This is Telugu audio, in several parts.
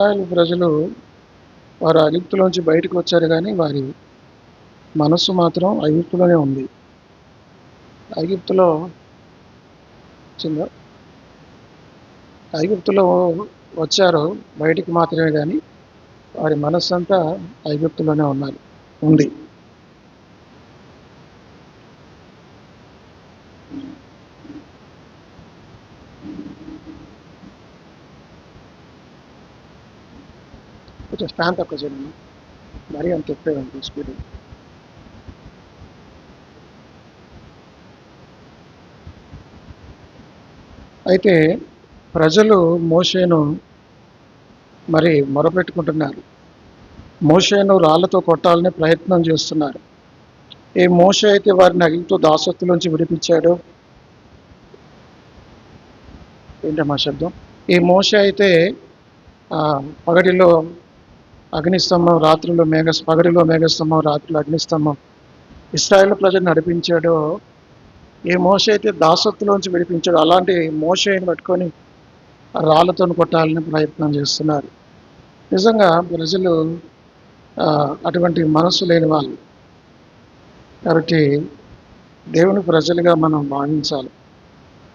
ఇశ్రాయేలు ప్రజలు వారు ఐగుప్తులోంచి బయటకు వచ్చారు కానీ వారి మనస్సు మాత్రం ఐగుప్తులోనే ఉంది. ఐగుప్తులో చిన్న ఐగుప్తులో వచ్చారు బయటికి మాత్రమే కానీ వారి మనస్సంతా ఐగుప్తులోనే ఉంది. కొంచెం ఫ్యాన్ తక్కువ చేయండి, మరీ అంత ఎక్కువ స్పీడ్. అయితే ప్రజలు మోషేను మరి మొరపెట్టుకుంటున్నారు. మోషేను రాళ్లతో కొట్టాలని ప్రయత్నం చేస్తున్నారు. ఏ మోషే అయితే వారిని ఐగుప్తు దాసత్తులోంచి విడిపించాడో, ఏంటమ్మా శబ్దం? ఈ మోషే అయితే పగటిలో అగ్నిస్తంభం, రాత్రిలో పగటిలో మేఘస్తంభం, రాత్రిలో అగ్నిస్తంభం ఇశ్రాయేలు ప్రజలు నడిపించాడో, ఏ మోషే అయితే దాసత్తులోంచి విడిపించాడో అలాంటి మోషేని పట్టుకొని రాళ్లతో కొట్టాలని ప్రయత్నం చేస్తున్నారు. నిజంగా ప్రజలు అటువంటి మనసు లేని వాళ్ళు. కాబట్టి దేవుని ప్రజలుగా మనం భావించాలి.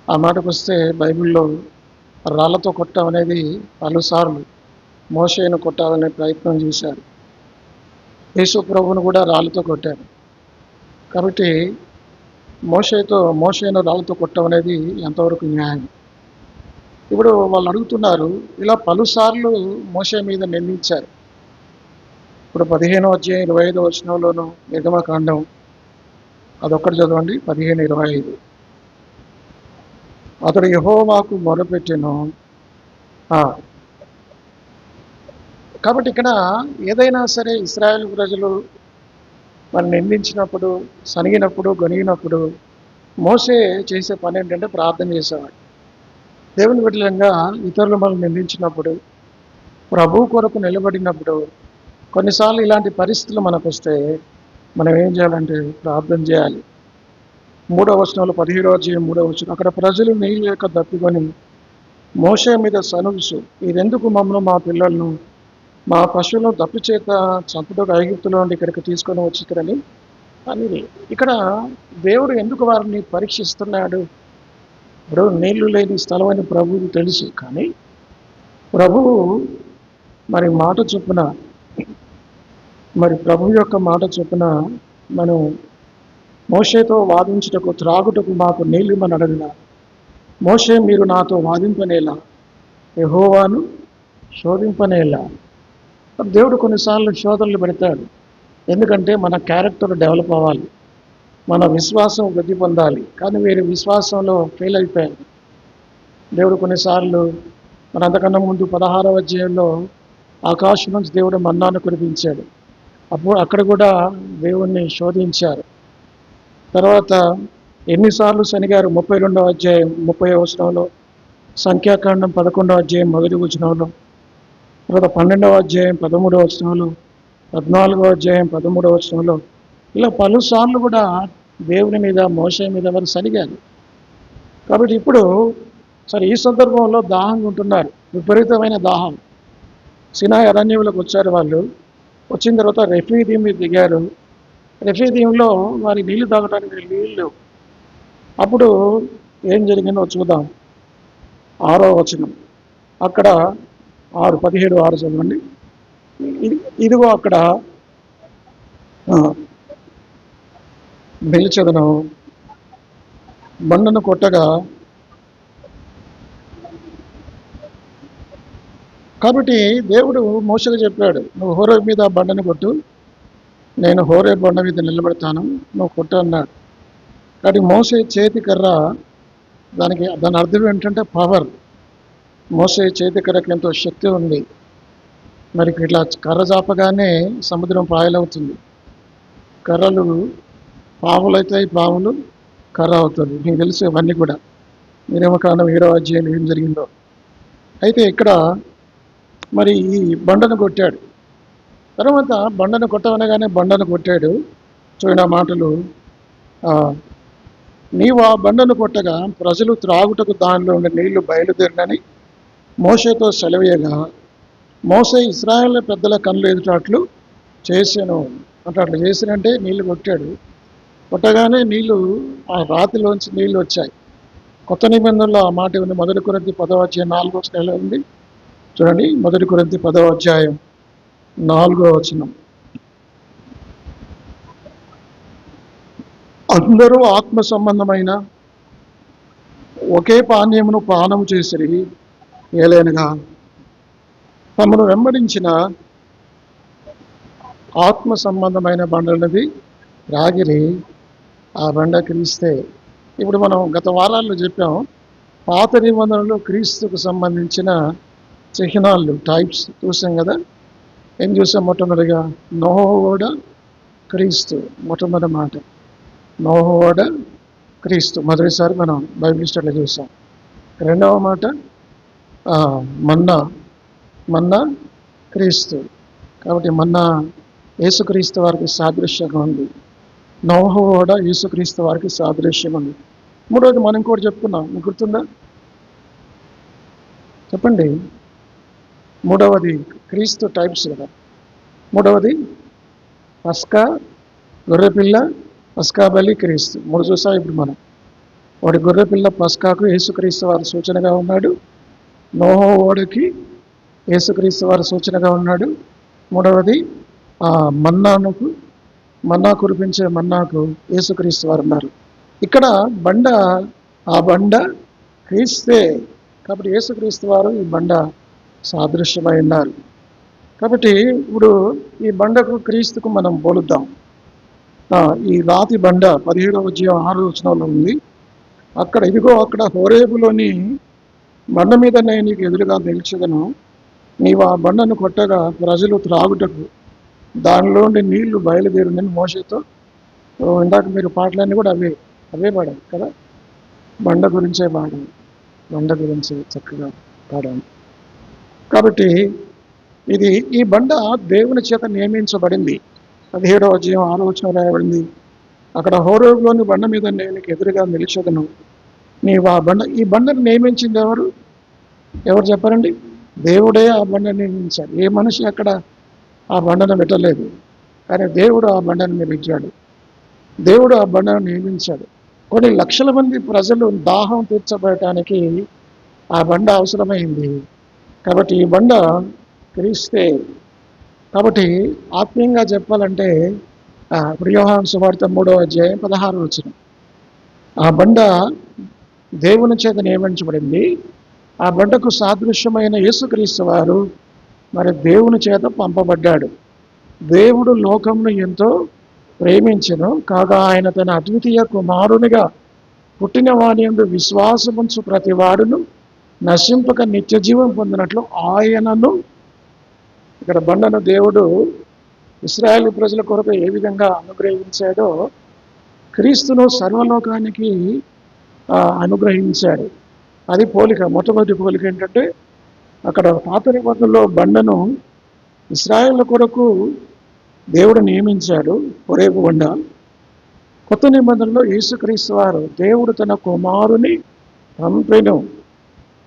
ఆ మాటకు వస్తే బైబిల్లో రాళ్లతో కొట్టడం అనేది పలుసార్లు మోషేను కొట్టాలనే ప్రయత్నం చేశారు. యేసు ప్రభువును కూడా రాళ్లతో కొట్టారు. కాబట్టి మోషేను రాళ్లతో కొట్టడం అనేది ఎంతవరకు న్యాయం? ఇప్పుడు వాళ్ళు అడుగుతున్నారు, ఇలా పలుసార్లు మోషే మీద నిందించారు. ఇప్పుడు 15వ అధ్యాయం 25వ వచనంలోను నిర్గమకాండం అదొక్కటి చదవండి, 15:25. అతడు యెహోవాకు మొరపెట్టెను. కాబట్టి ఇక్కడ ఏదైనా సరే ఇశ్రాయేలు ప్రజలు వాళ్ళు నిందించినప్పుడు, సనిగినప్పుడు, గొనిగినప్పుడు మోషే చేసే పని ఏంటంటే ప్రార్థన చేసేవాడు. దేవుని బిడ్డలంగా ఇతరులు మనం నిందించినప్పుడు, ప్రభు కొరకు నిలబడినప్పుడు, కొన్నిసార్లు ఇలాంటి పరిస్థితులు మనకు వస్తే మనం ఏం చేయాలంటే ప్రార్థన చేయాలి. 3వ వచనంలో 17వ అధ్యాయం 3వ వచనం, అక్కడ ప్రజలు నీళ్ళు యొక్క దప్పికొని మోషే మీద సనుగుసు, ఇదెందుకు మమ్మల్ని, మా పిల్లలను, మా పశువులను దప్పు చేత చంపుటకు ఐగుప్తులో నుండి ఇక్కడికి తీసుకొని వచ్చుతారని అని. ఇక్కడ దేవుడు ఎందుకు వారిని పరీక్షిస్తున్నాడు? ఇప్పుడు నీళ్లు లేని స్థలం అని ప్రభువుకు తెలుసు, కానీ ప్రభువు మరి మాట చొప్పున, మరి ప్రభు యొక్క మాట చొప్పున మనం మోషేతో వాదించుటకు, త్రాగుటకు మాకు నీళ్ళు ఇమ్మని అడగిన మోషే, మీరు నాతో వాదింపనేలా, యెహోవాను శోధింపనేలా. దేవుడు కొన్నిసార్లు శోధనలు పెడతాడు. ఎందుకంటే మన క్యారెక్టర్ డెవలప్ అవ్వాలి, మన విశ్వాసం వృద్ధి పొందాలి. కానీ వీరి విశ్వాసంలో ఫెయిల్ అయిపోయారు. దేవుడు కొన్నిసార్లు మన అంతకన్నా ముందు 16వ అధ్యాయంలో ఆకాశం నుంచి దేవుడు మన్నాను కురిపించాడు. అప్పుడు అక్కడ కూడా దేవుణ్ణి శోధించారు. తర్వాత ఎన్నిసార్లు శనిగారు? 32వ అధ్యాయం 30వ వచనంలో, సంఖ్యాకాండం 11వ అధ్యాయం 1వ వచనంలో, తర్వాత 12వ అధ్యాయం 13వ వచనంలో, 14వ అధ్యాయం 13వ వచనంలో, ఇలా పలుసార్లు కూడా దేవుని మీద, మోషే మీద వారు సనిగారు. కాబట్టి ఇప్పుడు సరే ఈ సందర్భంలో దాహంగా ఉంటున్నారు, విపరీతమైన దాహం. సినాయి అరణ్యంలోకి వచ్చారు. వాళ్ళు వచ్చిన తర్వాత రెఫీదీం మీద దిగారు. రెఫీదీంలో వారి నీళ్లు తాగడానికి నీళ్ళు. అప్పుడు ఏం జరిగిందో చూద్దాం. 6వ వచనం, అక్కడ 17:6 చదవండి. ఇదిగో అక్కడ బెల్చెదను బండను కొట్టగా, కాబట్టి దేవుడు మోషేకు చెప్పాడు, నువ్వు హోరేబు మీద బండను కొట్టు, నేను హోరేబు బండ మీద నిలబెడతాను, నువ్వు కొట్టు అన్నాడు. కాబట్టి మోషే చేతి కర్ర, దాని అర్థం ఏంటంటే పవర్. మోషే చేతి కర్రకి ఎంతో శక్తి ఉంది. మరి ఇట్లా కర్ర చాపగానే సముద్రం పాయలవుతుంది. కర్రలు పాములు అవుతాయి, పాములు కర్ర అవుతుంది. మీకు తెలుసు ఇవన్నీ కూడా. నిర్గమకాండం 7వ అధ్యాయంలో ఏం జరిగిందో. అయితే ఇక్కడ మరి ఈ బండను కొట్టాడు. తర్వాత బండను కొట్టవనగానే బండను కొట్టాడు. చూడండి ఆ మాటలు, నీవు ఆ బండను కొట్టగా ప్రజలు త్రాగుటకు దానిలో ఉండే నీళ్లు బయలుదేరినని మోషేతో సెలవేయగా, మోసే ఇశ్రాయేలు పెద్దల కళ్ళు ఎదుటాట్లు చేసాను అంటే అట్లా చేసినంటే నీళ్లు కొట్టాడు. కొట్టగానే నీళ్లు ఆ రాతిలోంచి నీళ్లు వచ్చాయి. కొత్త నిబంధనలో ఆ మాట ఉంది. 1 కొరింథీ 10వ అధ్యాయం 4వ వచనంలో ఉంది. చూడండి, 1 కొరింథీ 10వ అధ్యాయం 4వ వచనం. అందరూ ఆత్మ సంబంధమైన ఒకే పానీయమును పానము చేసిరి, ఏలైనగా తమను వెంబడించిన ఆత్మ సంబంధమైన బండలది రాగిరి, ఆ బండ క్రీస్తే. ఇప్పుడు మనం గత వారాల్లో చెప్పాం, పాత నిబంధనలో క్రీస్తుకు సంబంధించిన చిహ్నాలు, టైప్స్ చూసాం కదా. ఏం చూసాం? మొట్టమొదటిగా నోహోడ క్రీస్తు, మొట్టమొదటి మాట నోహోడ క్రీస్తు, మొదటిసారి మనం బైబిల్ స్టడీలో చూసాం. రెండవ మాట మన్నా, మన్నా క్రీస్తు. కాబట్టి మన్నా యేసుక్రీస్తు వారికి సాదృశ్యంగా ఉంది. నోహోడ యేసుక్రీస్తు వారికి సాదృశ్యంగా ఉంది. మూడవది మనం కూడా చెప్పుకున్నాం, మీకు గుర్తుందా? చెప్పండి. మూడవది క్రీస్తు టైప్స్ కదా. మూడవది పస్కా, గొర్రెపిల్ల, పస్కా బలి, క్రీస్తు. మూడు చూసాం ఇప్పుడు మనం. వాడి గొర్రెపిల్ల పస్కాకు యేసుక్రీస్తు వారి సూచనగా ఉన్నాడు. నోహో ఓడకి యేసుక్రీస్తు వారి సూచనగా ఉన్నాడు. మూడవది మన్నాకు, మన్నా కురిపించే మన్నాకు యేసుక్రీస్తు వారు ఉన్నారు. ఇక్కడ బండ, ఆ బండ క్రీస్తే. కాబట్టి యేసుక్రీస్తు వారు ఈ బండ సాదృశ్యమై ఉన్నారు. కాబట్టి ఇప్పుడు ఈ బండకు క్రీస్తుకు మనం పోలుద్దాం. ఈ రాతి బండ 17వ అధ్యాయం 6వ వచనంలో ఉంది. అక్కడ ఇదిగో అక్కడ హోరేబులోని బండ మీద నేను నీకు ఎదురుగా నిలిచెదను, నీవు ఆ బండను కొట్టగా ప్రజలు త్రాగుటకు దానిలోని నీళ్లు బయలుదేరిందని మోషేతో. ఇందాక మీరు పాటలన్నీ కూడా అవే పాడాలి కదా. బండ గురించే పాడాలి, బండ గురించి చక్కగా పాడాలి. కాబట్టి ఈ బండ దేవుని చేత నియమించబడింది. 17వ అధ్యాయం 6వ వచనం రాయబడింది. అక్కడ హోరేబులోని బండ మీద నేను ఎదురుగా నిలిచెదను, నీవు ఆ బండ. ఈ బండను నియమించింది ఎవరు? ఎవరు చెప్పారండి? దేవుడే ఆ బండను నియమించాడు. ఏ మనిషి అక్కడ ఆ బండను పెట్టలేదు, కానీ దేవుడు ఆ బండను నియమించాడు. దేవుడు ఆ బండను నియమించాడు. కొన్ని లక్షల మంది ప్రజలు దాహం తీర్చబడటానికి ఆ బండ అవసరమైంది. కాబట్టి ఈ బండ క్రీస్తే. కాబట్టి ఆత్మీయంగా చెప్పాలంటే యోహాను సువార్త 3వ అధ్యాయం 16వ వచనం, ఆ బండ దేవుని చేత నియమించబడింది. ఆ బండకు సాదృశ్యమైన యేసుక్రీస్తు వారు మరి దేవుని చేత పంపబడ్డాడు. దేవుడు లోకమును ఎంతో ప్రేమించెను, కాగా ఆయన తన అద్వితీయ కుమారునిగా పుట్టిన వాని యందు విశ్వాసముంచు ప్రతి వాడును నశింపక నిత్య జీవం పొందినట్లు ఆయనను. ఇక్కడ బండను దేవుడు ఇశ్రాయేలు ప్రజల కొరకు ఏ విధంగా అనుగ్రహించాడో క్రీస్తును సర్వలోకానికి అనుగ్రహించాడు. అది పోలిక. మొట్టమొదటి పోలిక ఏంటంటే, అక్కడ పాత నిబంధనలో బండను ఇశ్రాయేలు కొరకు దేవుడు నియమించాడు, హోరేబు బండ. కొత్త నిబంధనలో యేసుక్రీస్తు వారు దేవుడు తన కుమారుని పంపెను,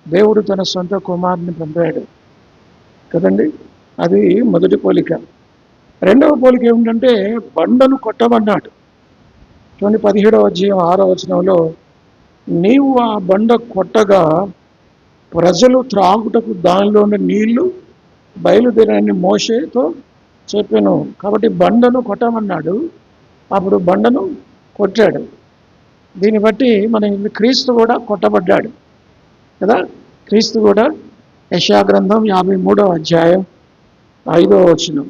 దేవుడు తన సొంత కుమారుని పంపాడు కదండి. అది మొదటి పోలిక. రెండవ పోలిక ఏమిటంటే, బండను కొట్టమన్నాడు. 17వ అధ్యాయం 6వ వచనంలో, నీవు ఆ బండ కొట్టగా ప్రజలు త్రాగుటకు దానిలోని నీళ్లు బయలుదేరని మోషేతో చెప్పాను. కాబట్టి బండను కొట్టమన్నాడు, అప్పుడు బండను కొట్టాడు. దీన్ని బట్టి మన క్రీస్తు కూడా కొట్టబడ్డాడు కదా. క్రీస్తు కూడా యెషయా గ్రంథం 53వ అధ్యాయం 5వ వచనం,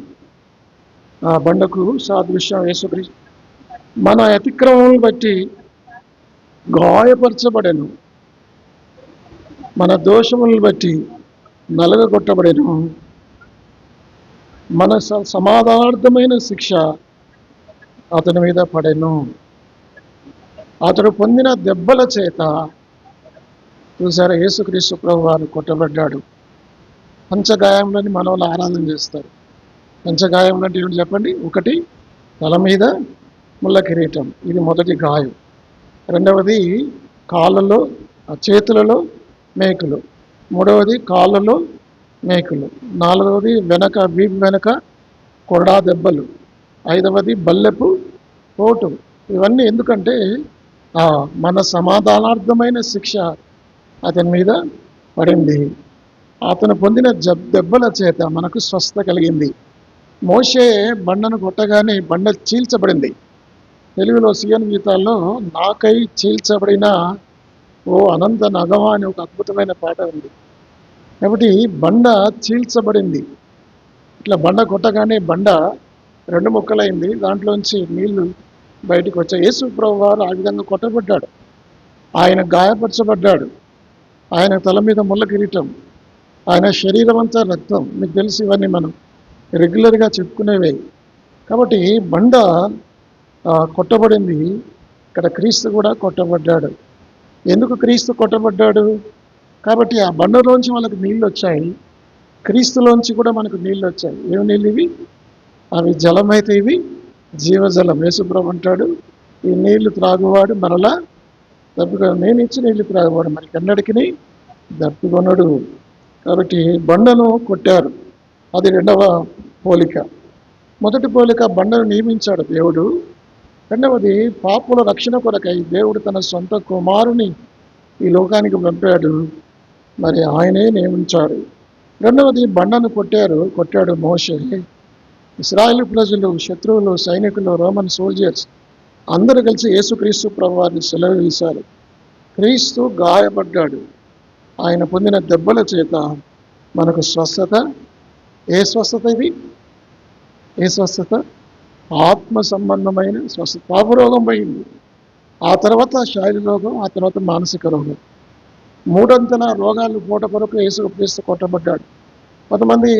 ఆ బండకు సాదృశ్యం యేసుక్రీస్తు. మన అతిక్రమములను బట్టి గాయపరచబడెను, మన దోషములను బట్టి నలగగొట్టబడెను, మన సమాధానార్థమైన శిక్ష అతని మీద పడెను, అతడు పొందిన దెబ్బల చేత. చూసారా, యేసుక్రీస్తు ప్రభు వారు కొట్టబడ్డాడు. పంచగాయములని మన వాళ్ళు ఆరాధన చేస్తారు. పంచగాయములు అంటే ఏమిటి చెప్పండి? ఒకటి, తల మీద ముళ్ళ కిరీటం, ఇది మొదటి గాయం. రెండవది కాళ్ళలో, చేతులలో మేకులు. మూడవది కాళ్ళలో మేకులు. 4వది వెనక వీపు వెనక కొరడా దెబ్బలు. 5వది బల్లెపు పోటు. ఇవన్నీ ఎందుకంటే మన సమాధానార్థమైన శిక్ష అతని మీద పడింది. అతను పొందిన దెబ్బల చేత మనకు స్వస్థత కలిగింది. మోషే బండను కొట్టగానే బండ చీల్చబడింది. తెలుగులో సీఎన్ గీతాల్లో నాకై చీల్చబడిన ఓ అనంత నగమా అని ఒక అద్భుతమైన పాట ఉంది. కాబట్టి బండ చీల్చబడింది. ఇట్లా బండ కొట్టగానే బండ 2 ముక్కలైంది. దాంట్లోంచి నీళ్లు బయటకు వచ్చాయి. యేసు ప్రభువు వారు ఆ విధంగా కొట్టబడ్డాడు. ఆయన గాయపరచబడ్డాడు. ఆయన తల మీద ముళ్ళ కిరీటం, ఆయన శరీరం అంతా రక్తం. మీకు తెలిసి ఇవన్నీ మనం రెగ్యులర్గా చెప్పుకునేవే. కాబట్టి బండ కొట్టబడింది. ఇక్కడ క్రీస్తు కూడా కొట్టబడ్డాడు. ఎందుకు క్రీస్తు కొట్టబడ్డాడు? కాబట్టి ఆ బండలోంచి వాళ్ళకి నీళ్ళు వచ్చాయి. క్రీస్తులోంచి కూడా మనకు నీళ్ళు వచ్చాయి. ఏమి నీళ్ళు ఇవి? అవి జలమైతే ఇవి జీవజలం. యేసుప్రభు అంటాడు, ఈ నీళ్లు త్రాగువాడు మరలా దప్పికొనడు, నేను ఇచ్చి నీళ్లు త్రాగువాడు మరి కన్నడికి దప్పికొనడు. కాబట్టి బండను కొట్టారు. అది 2వ పోలిక. మొదటి పోలిక బండను నియమించాడు దేవుడు. 2వది పాపుల రక్షణ కొరకై దేవుడు తన సొంత కుమారుని ఈ లోకానికి పంపాడు. మరి ఆయనే నియమించాడు. 2వది బండను కొట్టాడు మోషే. ఇశ్రాయేలు ప్రజలు, శత్రువులు, సైనికులు, రోమన్ సోల్జర్స్ అందరూ కలిసి యేసుక్రీస్తు ప్రభువారిని సెలవు వేశారు. క్రీస్తు గాయపడ్డాడు. ఆయన పొందిన దెబ్బల చేత మనకు స్వస్థత. ఏ స్వస్థత ఇది? ఏ స్వస్థత? ఆత్మ సంబంధమైన స్వస్థత. పాపరోగం పోయింది, ఆ తర్వాత శారీర రోగం, ఆ తర్వాత మానసిక రోగం. 3 అంతల రోగాలు పూట కొరకు యేసుక్రీస్తు కొట్టబడ్డాడు. కొంతమంది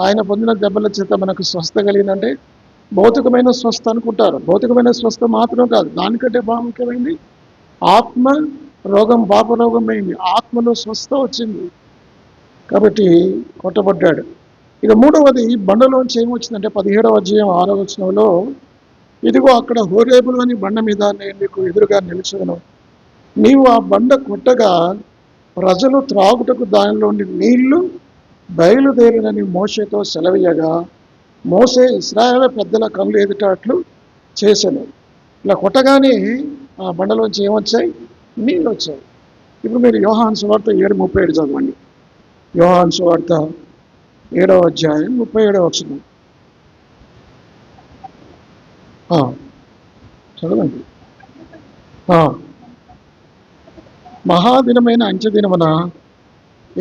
ఆయన పొందిన దెబ్బల చేత మనకు స్వస్థ కలిగిందంటే భౌతికమైన స్వస్థ అనుకుంటారు. భౌతికమైన స్వస్థ మాత్రం కాదు, దానికంటే ప్రాముఖ్యమైంది ఆత్మ రోగం, పాపరోగం అయింది, ఆత్మలో స్వస్థ వచ్చింది. కాబట్టి కొట్టబడ్డాడు. ఇక 3వది బండలోంచి ఏమొచ్చిందంటే 17వ అధ్యాయం 6వ వచనంలో, ఇదిగో అక్కడ హోరేబులు అని బండ మీద నేను నీకు ఎదురుగా నిలిచాను. నీవు ఆ బండ కొట్టగా ప్రజలు త్రాగుటకు దానిలోని నీళ్లు బయలుదేరినని మోషేతో సెలవీయగా, మోషే ఇశ్రాయేలు పెద్దల కళ్ళు ఎదుటట్లు చేశాను. ఇలా కొట్టగానే ఆ బండలోంచి ఏమొచ్చాయి? నీళ్ళు వచ్చాయి. ఇప్పుడు మీరు యోహాను సువార్త 7:37 చదవండి. యోహాను సువార్త 7వ అధ్యాయం 37వ వచనం చదవండి. మహాదినమైన అంత్యదినమున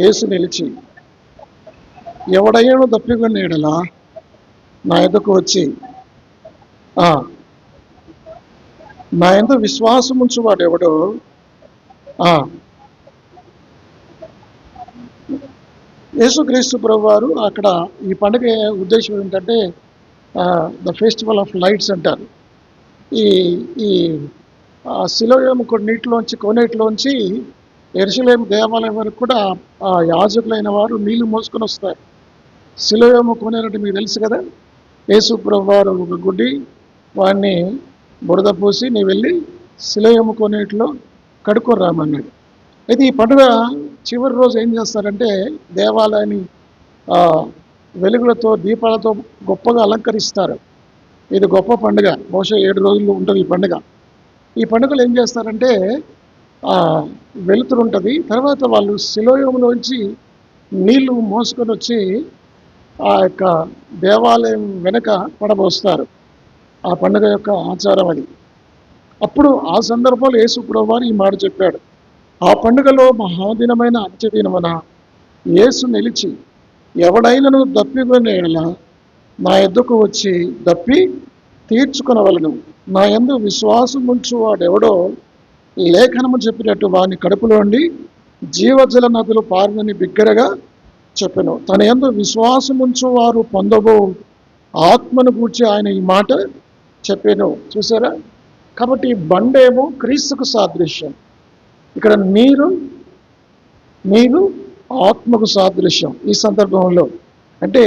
యేసు నిలిచి, ఎవడైనా దప్పికొన్న యెడల నా యొద్దకు వచ్చి నా యందు విశ్వాసం ఉంచువాడు ఎవడో యేసుక్రీస్తు ప్రభువారు అక్కడ ఈ పండుగ ఉద్దేశం ఏంటంటే ద ఫెస్టివల్ ఆఫ్ లైట్స్ అంటారు. ఈ ఈ సిలోయము నీటిలోంచి కోనేటిలోంచి యెరూషలేము దేవాలయం వరకు కూడా ఆ యాజకులైన వారు నీళ్లు మోసుకొని వస్తారు. సిలోయము కోనేరంటే మీకు తెలుసు కదా. యేసు ప్రభువారు ఒక గుడ్డి వాడిని బురద పూసి నీ వెళ్ళి సిలోయము కోనేటిలో కడుక్కొని రామన్నాడు. అయితే ఈ పండుగ చివరి రోజు ఏం చేస్తారంటే దేవాలయాన్ని వెలుగులతో, దీపాలతో గొప్పగా అలంకరిస్తారు. ఇది గొప్ప పండుగ. బహుశా 7 రోజులు ఉంటుంది ఈ పండుగ. ఈ పండుగలు ఏం చేస్తారంటే వెలుతురు ఉంటుంది, తర్వాత వాళ్ళు సిలోయములోంచి నీళ్లు మోసుకొని వచ్చి ఆ యొక్క దేవాలయం వెనక పడబోస్తారు. ఆ పండుగ యొక్క ఆచారం అది. అప్పుడు ఆ సందర్భంలో యేసు ప్రభువారు ఈ మాట చెప్పాడు. ఆ పండుగలో మహాదినమైన అంత్యదినమున యేసు నిలిచి, ఎవడైనను దప్పికొన్న యెడల నా యొద్దకు వచ్చి దప్పి తీర్చుకొనవలెను. నా యందు విశ్వాసం ఉంచువాడెవడో లేఖనము చెప్పినట్టు వాని కడుపులో నుండి జీవజల నదులు పారునని బిగ్గరగా చెప్పెను. తన యందు విశ్వాసం ఉంచువారు పొందబో ఆత్మను గూర్చి ఆయన ఈ మాట చెప్పాను. చూసారా? కాబట్టి బండేమో క్రీస్తుకు సాదృశ్యం. ఇక్కడ నీరు ఆత్మకు సాదృశ్యం. ఈ సందర్భంలో అంటే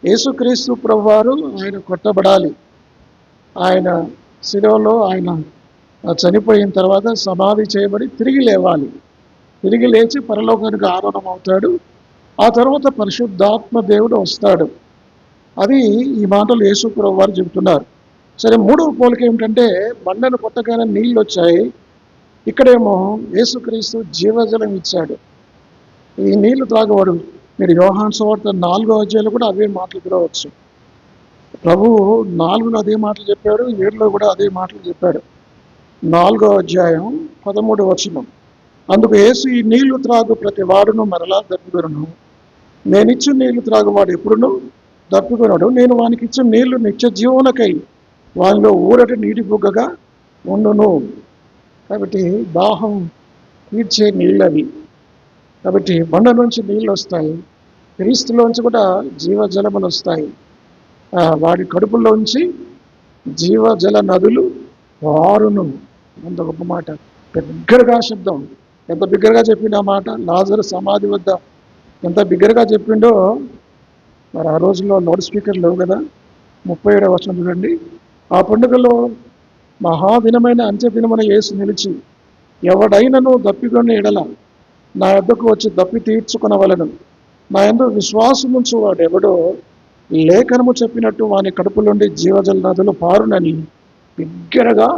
యేసుక్రీస్తు ప్రభువారు ఆయన కొట్టబడాలి, ఆయన శిలువలో ఆయన చనిపోయిన తర్వాత సమాధి చేయబడి తిరిగి లేవాలి, తిరిగి లేచి పరలోకానికి ఆరోహణం అవుతాడు. ఆ తర్వాత పరిశుద్ధాత్మ దేవుడు వస్తాడు. అది ఈ మాటలు యేసు ప్రభువు వారు చెబుతున్నారు. సరే, మూడవ పోలిక ఏమిటంటే బండను కొట్టగానే నీళ్ళు వచ్చాయి. ఇక్కడేమో యేసుక్రీస్తు జీవజలం ఇచ్చాడు. ఈ నీళ్లు త్రాగవాడు. మీరు యోహాను సువార్త 4వ అధ్యాయంలో కూడా అవే మాటలు చూడవచ్చు. ప్రభువు 4లో అదే మాటలు చెప్పాడు, 7లో కూడా అదే మాటలు చెప్పాడు. 4వ అధ్యాయం 13వ వచనం. అందుకు యేసు, ఈ నీళ్లు త్రాగు ప్రతి వాడును మరలా దప్పికొనును. నేనిచ్చు నీళ్లు త్రాగువాడు ఎప్పుడును దప్పికొనడు. నేను వానికి ఇచ్చిన నీళ్లు నిత్య జీవనకై వానిలో ఊరటి నీటి బుగ్గగా ఉండును. కాబట్టి దాహం తీర్చే నీళ్ళు అవి. కాబట్టి బండ నుంచి నీళ్ళు వస్తాయి. క్రీస్తులోంచి కూడా జీవజలములు వస్తాయి. వాడి కడుపులోంచి జీవజల నదులు వారును. అంత గొప్ప మాట. బిగ్గరగా శబ్దం. ఎంత బిగ్గరగా చెప్పిండు ఆ మాట. లాజరు సమాధి వద్ద ఎంత బిగ్గరగా చెప్పిండో. మరి ఆ రోజుల్లో లౌడ్ స్పీకర్ లేవు కదా. 37వ వచనం చూడండి. ఆ పండుగలో మహాదినమైన అంత్యదినమున యేసు నిలిచి, ఎవడైనను దప్పికొని ఎడల నా యొద్దకు వచ్చి దప్పి తీర్చుకొనవలెను. నా యందు విశ్వాసముంచు వాడు ఎవడో లేఖనము చెప్పినట్టు వాని కడుపులోండి జీవజల నదులు పారునని బిగ్గరగా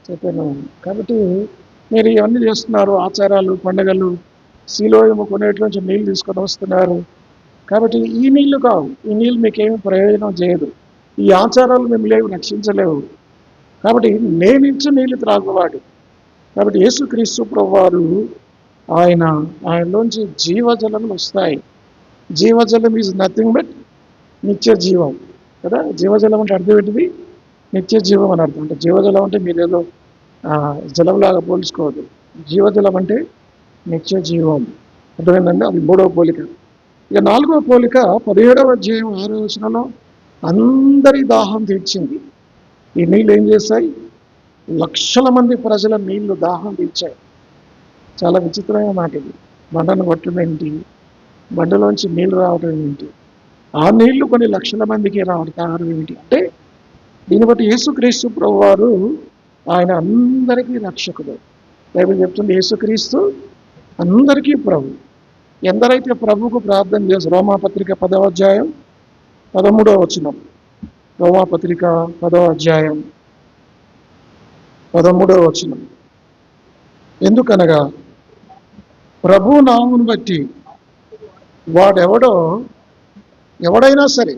చెప్పాను. కాబట్టి మీరు ఇవన్నీ చేస్తున్నారు, ఆచారాలు, పండుగలు, శిలోయము కొనేట్లోంచి నీళ్ళు తీసుకొని వస్తున్నారు. కాబట్టి ఈ నీళ్లు కావు. ఈ నీళ్ళు మీకేమి ప్రయోజనం చేయదు. ఈ ఆచారాలు మిమ్మల్ని రక్షించలేవు. కాబట్టి నేనిచ్చు నీళ్ళు త్రాగువాడు. కాబట్టి యేసుక్రీస్తు ప్రభువారు ఆయనలోంచి జీవజలములు వస్తాయి. జీవజలం ఈజ్ నథింగ్ బట్ నిత్య జీవం కదా. జీవజలం అంటే అర్థం ఏంటిది? నిత్య జీవం అని అర్థం. అంటే జీవజలం అంటే మీరేదో జలంలాగా పోల్చుకోవద్దు. జీవజలం అంటే నిత్య జీవం. అర్థమైందండి? అది మూడవ పోలిక. ఇక నాలుగవ పోలిక 17వ అధ్యాయం 6వ వచనంలో అందరి దాహం తీర్చింది. ఈ నీళ్ళు ఏం చేస్తాయి? లక్షల మంది ప్రజల నీళ్లు దాహం తీర్చాయి. చాలా విచిత్రమైన మాట ఇది. బండను కొట్టడం ఏంటి? బండలోంచి నీళ్లు రావడం ఏంటి? ఆ నీళ్లు కొన్ని లక్షల మందికి తాగడం ఏంటి అంటే, దీన్ని బట్టి యేసుక్రీస్తు ప్రభువారు ఆయన అందరికీ రక్షకుడు. బైబిల్ చెప్తుంది యేసుక్రీస్తు అందరికీ ప్రభు. ఎందరైతే ప్రభువుకు ప్రార్థన చేస్తారు. రోమాపత్రిక 10వ అధ్యాయం 13వ వచనం. రోమాపత్రిక 10వ అధ్యాయం 13వ వచనం. ఎందుకనగా ప్రభు నామమును బట్టి ఎవడైనా సరే,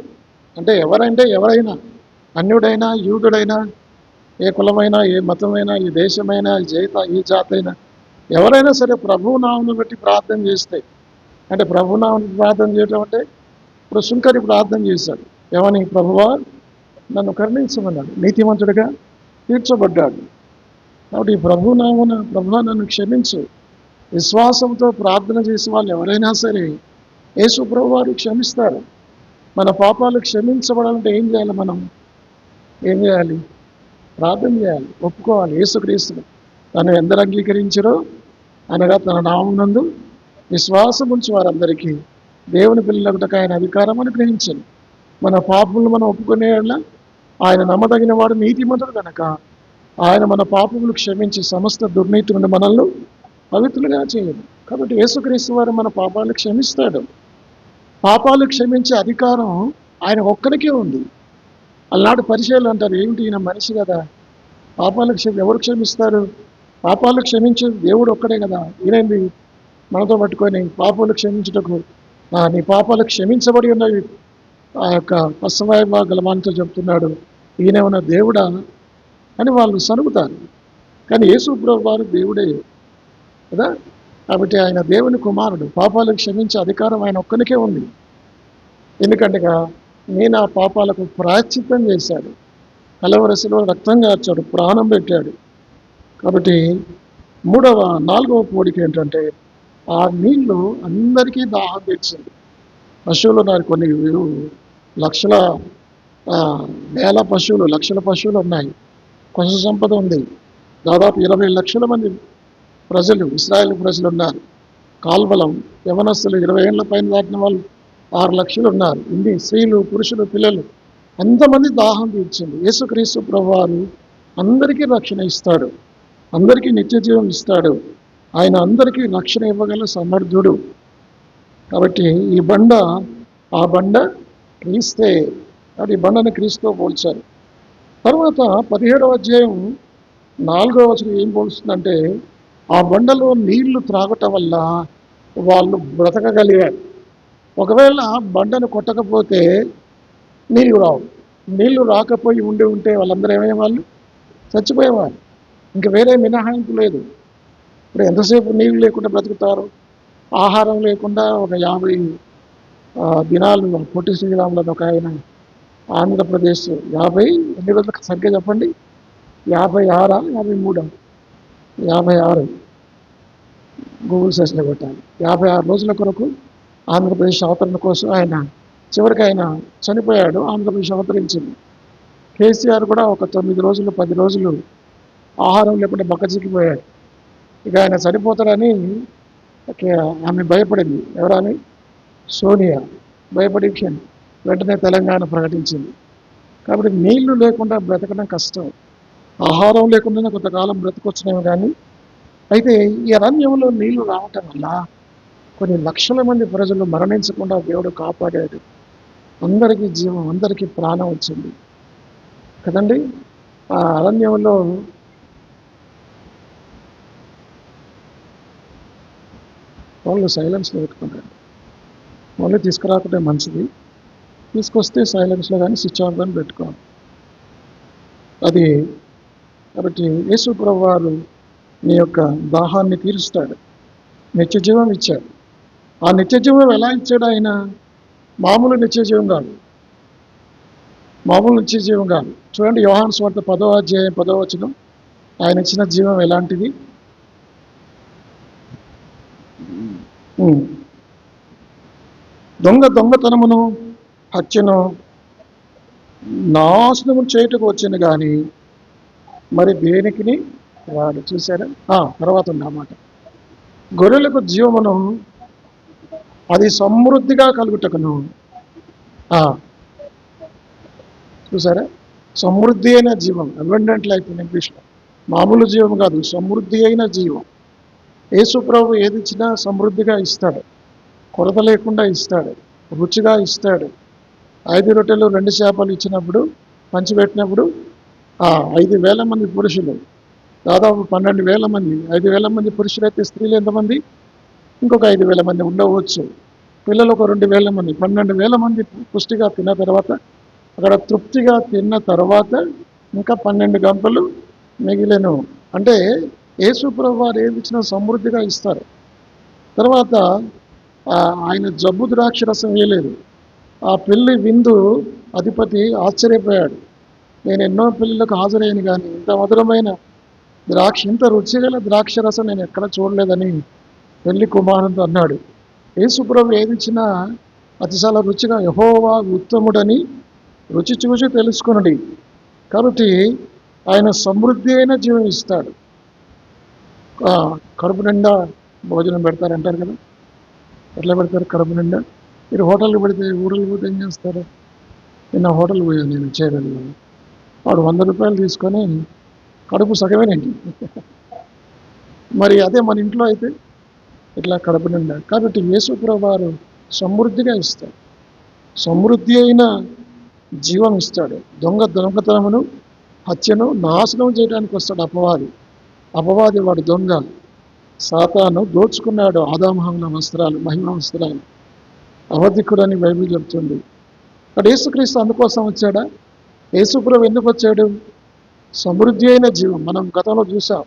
అంటే ఎవరైనా, అన్యుడైనా, యూదుడైనా, ఏ కులమైనా, ఏ మతమైనా, ఈ దేశమైనా, ఈ జాతైనా, ఎవరైనా సరే ప్రభు నామమును బట్టి ప్రార్థన చేస్తే, అంటే ప్రభు నామమును ప్రార్థన చేయడం అంటే, ఇప్పుడు సుంకరి ప్రార్థన చేశాడు. ఏమని? ప్రభువా నన్ను కరుణించమన్నాడు. నీతిమంతుడిగా తీర్చబడ్డాడు. కాబట్టి ఈ ప్రభు నన్ను క్షమించు. విశ్వాసంతో ప్రార్థన చేసే వాళ్ళు ఎవరైనా సరే యేసు ప్రభు వారు క్షమిస్తారు. మన పాపాలు క్షమించబడాలంటే ఏం చేయాలి? ఏం చేయాలి? ప్రార్థన చేయాలి, ఒప్పుకోవాలి. యేసుక్రీస్తును తను ఎందరు అంగీకరించారో అనగా తన నామమునందు విశ్వాసం ఉంచి వారందరికీ దేవుని పిల్లలకు ఆయన అధికారం అనుగ్రహించాను. మన పాపములు మనం ఒప్పుకునే ఆయన నమ్మదగిన వాడు, నీతిమంతుడు కనుక ఆయన మన పాపములు క్షమించి సమస్త దుర్నీతి నుండి మనల్ని పవిత్రులుగా చేయదు. కాబట్టి యేసుక్రీస్తు వారు మన పాపాలు క్షమిస్తాడు. పాపాలు క్షమించే అధికారం ఆయన ఒక్కరికే ఉంది. అలనాడు పరిచయాలు అంటారు, ఏమిటి ఈయన మనిషి కదా, పాపాలు ఎవరు క్షమిస్తారు? పాపాలు క్షమించే దేవుడు ఒక్కడే కదా. ఈయనండి మనతో పట్టుకొని పాపాలు క్షమించుటకు నీ పాపాలు క్షమించబడి ఉన్నవి ఆ యొక్క పశ్చిమ గలమానితో చెప్తున్నాడు. ఈయనేమన్నా దేవుడా అని వాళ్ళు సనుగుతారు. కానీ యేసు ప్రభు వారు దేవుడే కదా. కాబట్టి ఆయన దేవుని కుమారుడు. పాపాలు క్షమించే అధికారం ఆయన ఒక్కరికే ఉంది. ఎందుకంటే నేను ఆ పాపాలకు ప్రాయశ్చిత్తం చేశాడు. కలవరసిలో రక్తం కార్చాడు, ప్రాణం పెట్టాడు. కాబట్టి నాలుగవ పోలిక ఏంటంటే ఆ నీళ్లు అందరికీ దాహం తీర్చింది. పశువులు ఉన్నారు, కొన్ని లక్షల వేల పశువులు, లక్షల పశువులు ఉన్నాయి. పశు సంపద ఉంది. దాదాపు 20 లక్షల మంది ప్రజలు, ఇశ్రాయేల్ ప్రజలు ఉన్నారు. కాల్బలం యవనస్తులు 20 ఏళ్ల పైన దాటిన వాళ్ళు 6 లక్షలు ఉన్నారు. ఇన్ని స్త్రీలు, పురుషులు, పిల్లలు, అంతమంది దాహం తీర్చింది. యేసుక్రీస్తు ప్రభువారు అందరికీ రక్షణ ఇస్తాడు, అందరికీ నిత్య జీవం ఇస్తాడు. ఆయన అందరికీ రక్షణ ఇవ్వగల సమర్థుడు. కాబట్టి ఈ బండ ఆ బండ క్రీస్తే. కాబట్టి ఈ బండని క్రీస్తుతో పోల్చారు. తర్వాత 17వ అధ్యాయం 4వ వచనం ఏం పోలుస్తుందంటే, ఆ బండలో నీళ్లు త్రాగటం వల్ల వాళ్ళు బ్రతకగలిగారు. ఒకవేళ బండను కొట్టకపోతే నీళ్లు రావు. నీళ్లు రాకపోయి ఉంటే వాళ్ళందరూ ఏమయ్యేవాళ్ళు? చచ్చిపోయేవారు. ఇంకా వేరే మినహాయింపు లేదు. ఇప్పుడు ఎంతసేపు నీళ్ళు లేకుండా బ్రతుకుతారు? ఆహారం లేకుండా ఒక 50 దినాలు పొట్టి శ్రీరాములను ఒక ఆయన ఆంధ్రప్రదేశ్ 50 ఎన్ని రోజులకు సంఖ్య చెప్పండి? 56 53 56 గూగుల్ సెర్చ్లో కొట్టాలి. 56 రోజుల కొరకు ఆంధ్రప్రదేశ్ అవతరణ కోసం ఆయన చివరికి ఆయన చనిపోయాడు. ఆంధ్రప్రదేశ్ అవతరించింది. కేసీఆర్ కూడా ఒక 9 రోజులు 10 రోజులు ఆహారం లేకుండా బక్కచిక్కిపోయాడు. ఇక ఆయన చనిపోతాడని ఆమె భయపడింది. ఎవరాని? సోనియా భయపడి వెంటనే తెలంగాణ ప్రకటించింది. కాబట్టి నీళ్లు లేకుండా బ్రతకడం కష్టం. ఆహారం లేకుండానే కొంతకాలం బ్రతకొచ్చినేమో కానీ, అయితే ఈ అరణ్యంలో నీళ్లు రావటం వల్ల కొన్ని లక్షల మంది ప్రజలు మరణించకుండా దేవుడు కాపాడాడు. అందరికీ జీవం, అందరికీ ప్రాణం వచ్చింది కదండి. ఆ అరణ్యంలో వాళ్ళు సైలెన్స్లో పెట్టుకున్నారు. మళ్ళీ తీసుకురాకుంటే మంచిది, తీసుకొస్తే సైలెన్స్లో కానీ స్విచ్ ఆఫ్ కానీ పెట్టుకోవాలి. అది కాబట్టి యేసు ప్రభువు వారు నీ యొక్క దాహాన్ని తీరుస్తాడు, నిత్యజీవం ఇచ్చాడు. ఆ నిత్యజీవం ఎలా ఇచ్చాడు? ఆయన మామూలు నిత్యజీవం కాదు, మామూలు నిత్యజీవం కాదు. చూడండి, యోహాను సువార్త 10వ అధ్యాయం 10వ వచనం. ఆయన ఇచ్చిన జీవం ఎలాంటిది? దొంగతనమును హత్యను నాశనము చేయుటకు వచ్చింది కానీ మరి దేనికి వాడు. చూసారా? తర్వాత ఉన్నమాట, గొర్రెలకు జీవమును అది సమృద్ధిగా కలుగుటకును. చూసారా? సమృద్ధి అయిన జీవం, అబండెంట్ లైఫ్ ఇన్ ఇంగ్లీష్లో. మామూలు జీవం కాదు, సమృద్ధి అయిన జీవం. యేసు ప్రభు ఏది ఇచ్చినా సమృద్ధిగా ఇస్తాడు, కొరత లేకుండా ఇస్తాడు, రుచిగా ఇస్తాడు. 5 రొట్టెలు 2 చేపలు ఇచ్చినప్పుడు, పంచిపెట్టినప్పుడు 5,000 మంది పురుషులు, దాదాపు 12,000 మంది. 5,000 మంది పురుషులైతే స్త్రీలు ఎంతమంది? ఇంకొక 5,000 మంది ఉండవచ్చు. పిల్లలు ఒక 2,000 మంది. 12,000 మంది పుష్టిగా తిన్న తర్వాత, అక్కడ తృప్తిగా తిన్న తర్వాత ఇంకా 12 గంటలు మిగిలేను. అంటే యేసు ప్రభు వారు ఏది ఇచ్చినా సమృద్ధిగా ఇస్తారు. తర్వాత ఆయన జబ్బు ద్రాక్ష రసం వేయలేదు. ఆ పెళ్లి విందు అధిపతి ఆశ్చర్యపోయాడు. నేను ఎన్నో పెళ్ళిళ్ళకు హాజరయ్యాను కానీ ఇంత మధురమైన ఇంత రుచిగల ద్రాక్ష రసం నేను ఎక్కడ చూడలేదని పెళ్లి కుమారుడు అన్నాడు. యేసు ప్రభు ఏది ఇచ్చినా అతి చాలా రుచిగా, యెహోవా ఉత్తముడని రుచి చూసి తెలుసుకునడి. కాబట్టి ఆయన సమృద్ధి అయిన జీవం ఇస్తాడు. కడుపు నిండా భోజనం పెడతారంటారు కదా. ఎట్లా పెడతారు కడుపు నిండా? మీరు హోటల్కి పెడితే, ఊళ్ళకి పోతే ఏం చేస్తారు? నిన్న హోటల్ పోయాను నేను చేయగలిగా. వాడు 100 రూపాయలు తీసుకొని కడుపు సగమేనండి. మరి అదే మన ఇంట్లో అయితే ఇట్లా కడుపు నిండా. కాబట్టి యేసు ప్రభువు వారు సమృద్ధిగా ఇస్తాడు, సమృద్ధి అయిన జీవం ఇస్తాడు. దొంగతనమును హత్యను నాశనం చేయడానికి వస్తాడు అపవాది వాడు దొంగ. సాతాను దోచుకున్నాడు ఆదామహంల వస్త్రాలు, మహిమ వస్త్రాలు. అబద్ధికుడని బైబిల్ చెప్తుంది. అటు యేసుక్రీస్తు అందుకోసం వచ్చాడా? యేసుప్రభు ఎందుకు వచ్చాడు? సమృద్ధి అయిన జీవం. మనం గతంలో చూసాం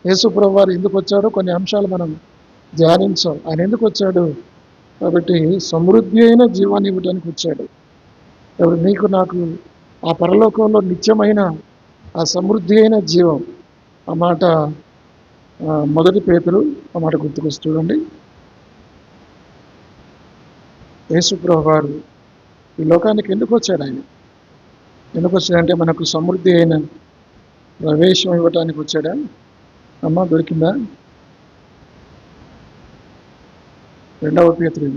యేసుప్రభు వారు ఎందుకు వచ్చాడో, కొన్ని అంశాలు మనం ధ్యానించాం. ఆయన ఎందుకు వచ్చాడు? కాబట్టి సమృద్ధి అయిన జీవాన్ని ఇవ్వడానికి వచ్చాడు. ఇప్పుడు నీకు నాకు ఆ పరలోకంలో నిత్యమైన ఆ సమృద్ధి అయిన జీవం. ఆ మాట 1 పేతురు ఆ మాట గుర్తుకొచ్చి చూడండి. యేసు ప్రభువు వారు ఈ లోకానికి ఎందుకు వచ్చాడు? ఆయన ఎందుకు వచ్చాడంటే మనకు సమృద్ధి అయిన ప్రవేశం ఇవ్వటానికి వచ్చాడా? అమ్మ దొరికిందా? 2వ పేతురు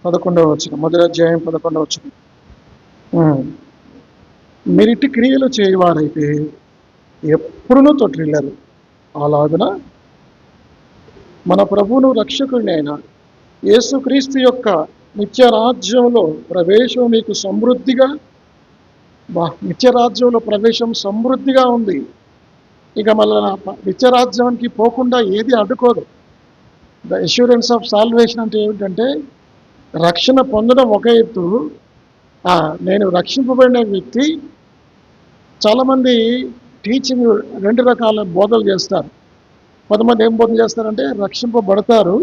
11వ వచనం, 1వ అధ్యాయం 11వ వచనం. మీరిట్టి క్రియలు చేయవారైతే ఎప్పుడునూ తొట్టిల్లరు. అలాగున మన ప్రభువును రక్షకుడినైన యేసుక్రీస్తు యొక్క నిత్య రాజ్యంలో ప్రవేశం మీకు సమృద్ధిగా నిత్య రాజ్యంలో ప్రవేశం సమృద్ధిగా ఉంది. ఇక మళ్ళీ నిత్యరాజ్యానికి పోకుండా ఏది అడ్డుకోదు. ద అష్యూరెన్స్ ఆఫ్ సాల్వేషన్ అంటే ఏమిటంటే, రక్షణ పొందడం ఒక ఎత్తు, నేను రక్షింపబడిన వ్యక్తి. చాలామంది టీచింగ్ 2 రకాల బోధలు చేస్తారు. కొంతమంది ఏం బోధన చేస్తారంటే రక్షింపబడతారు,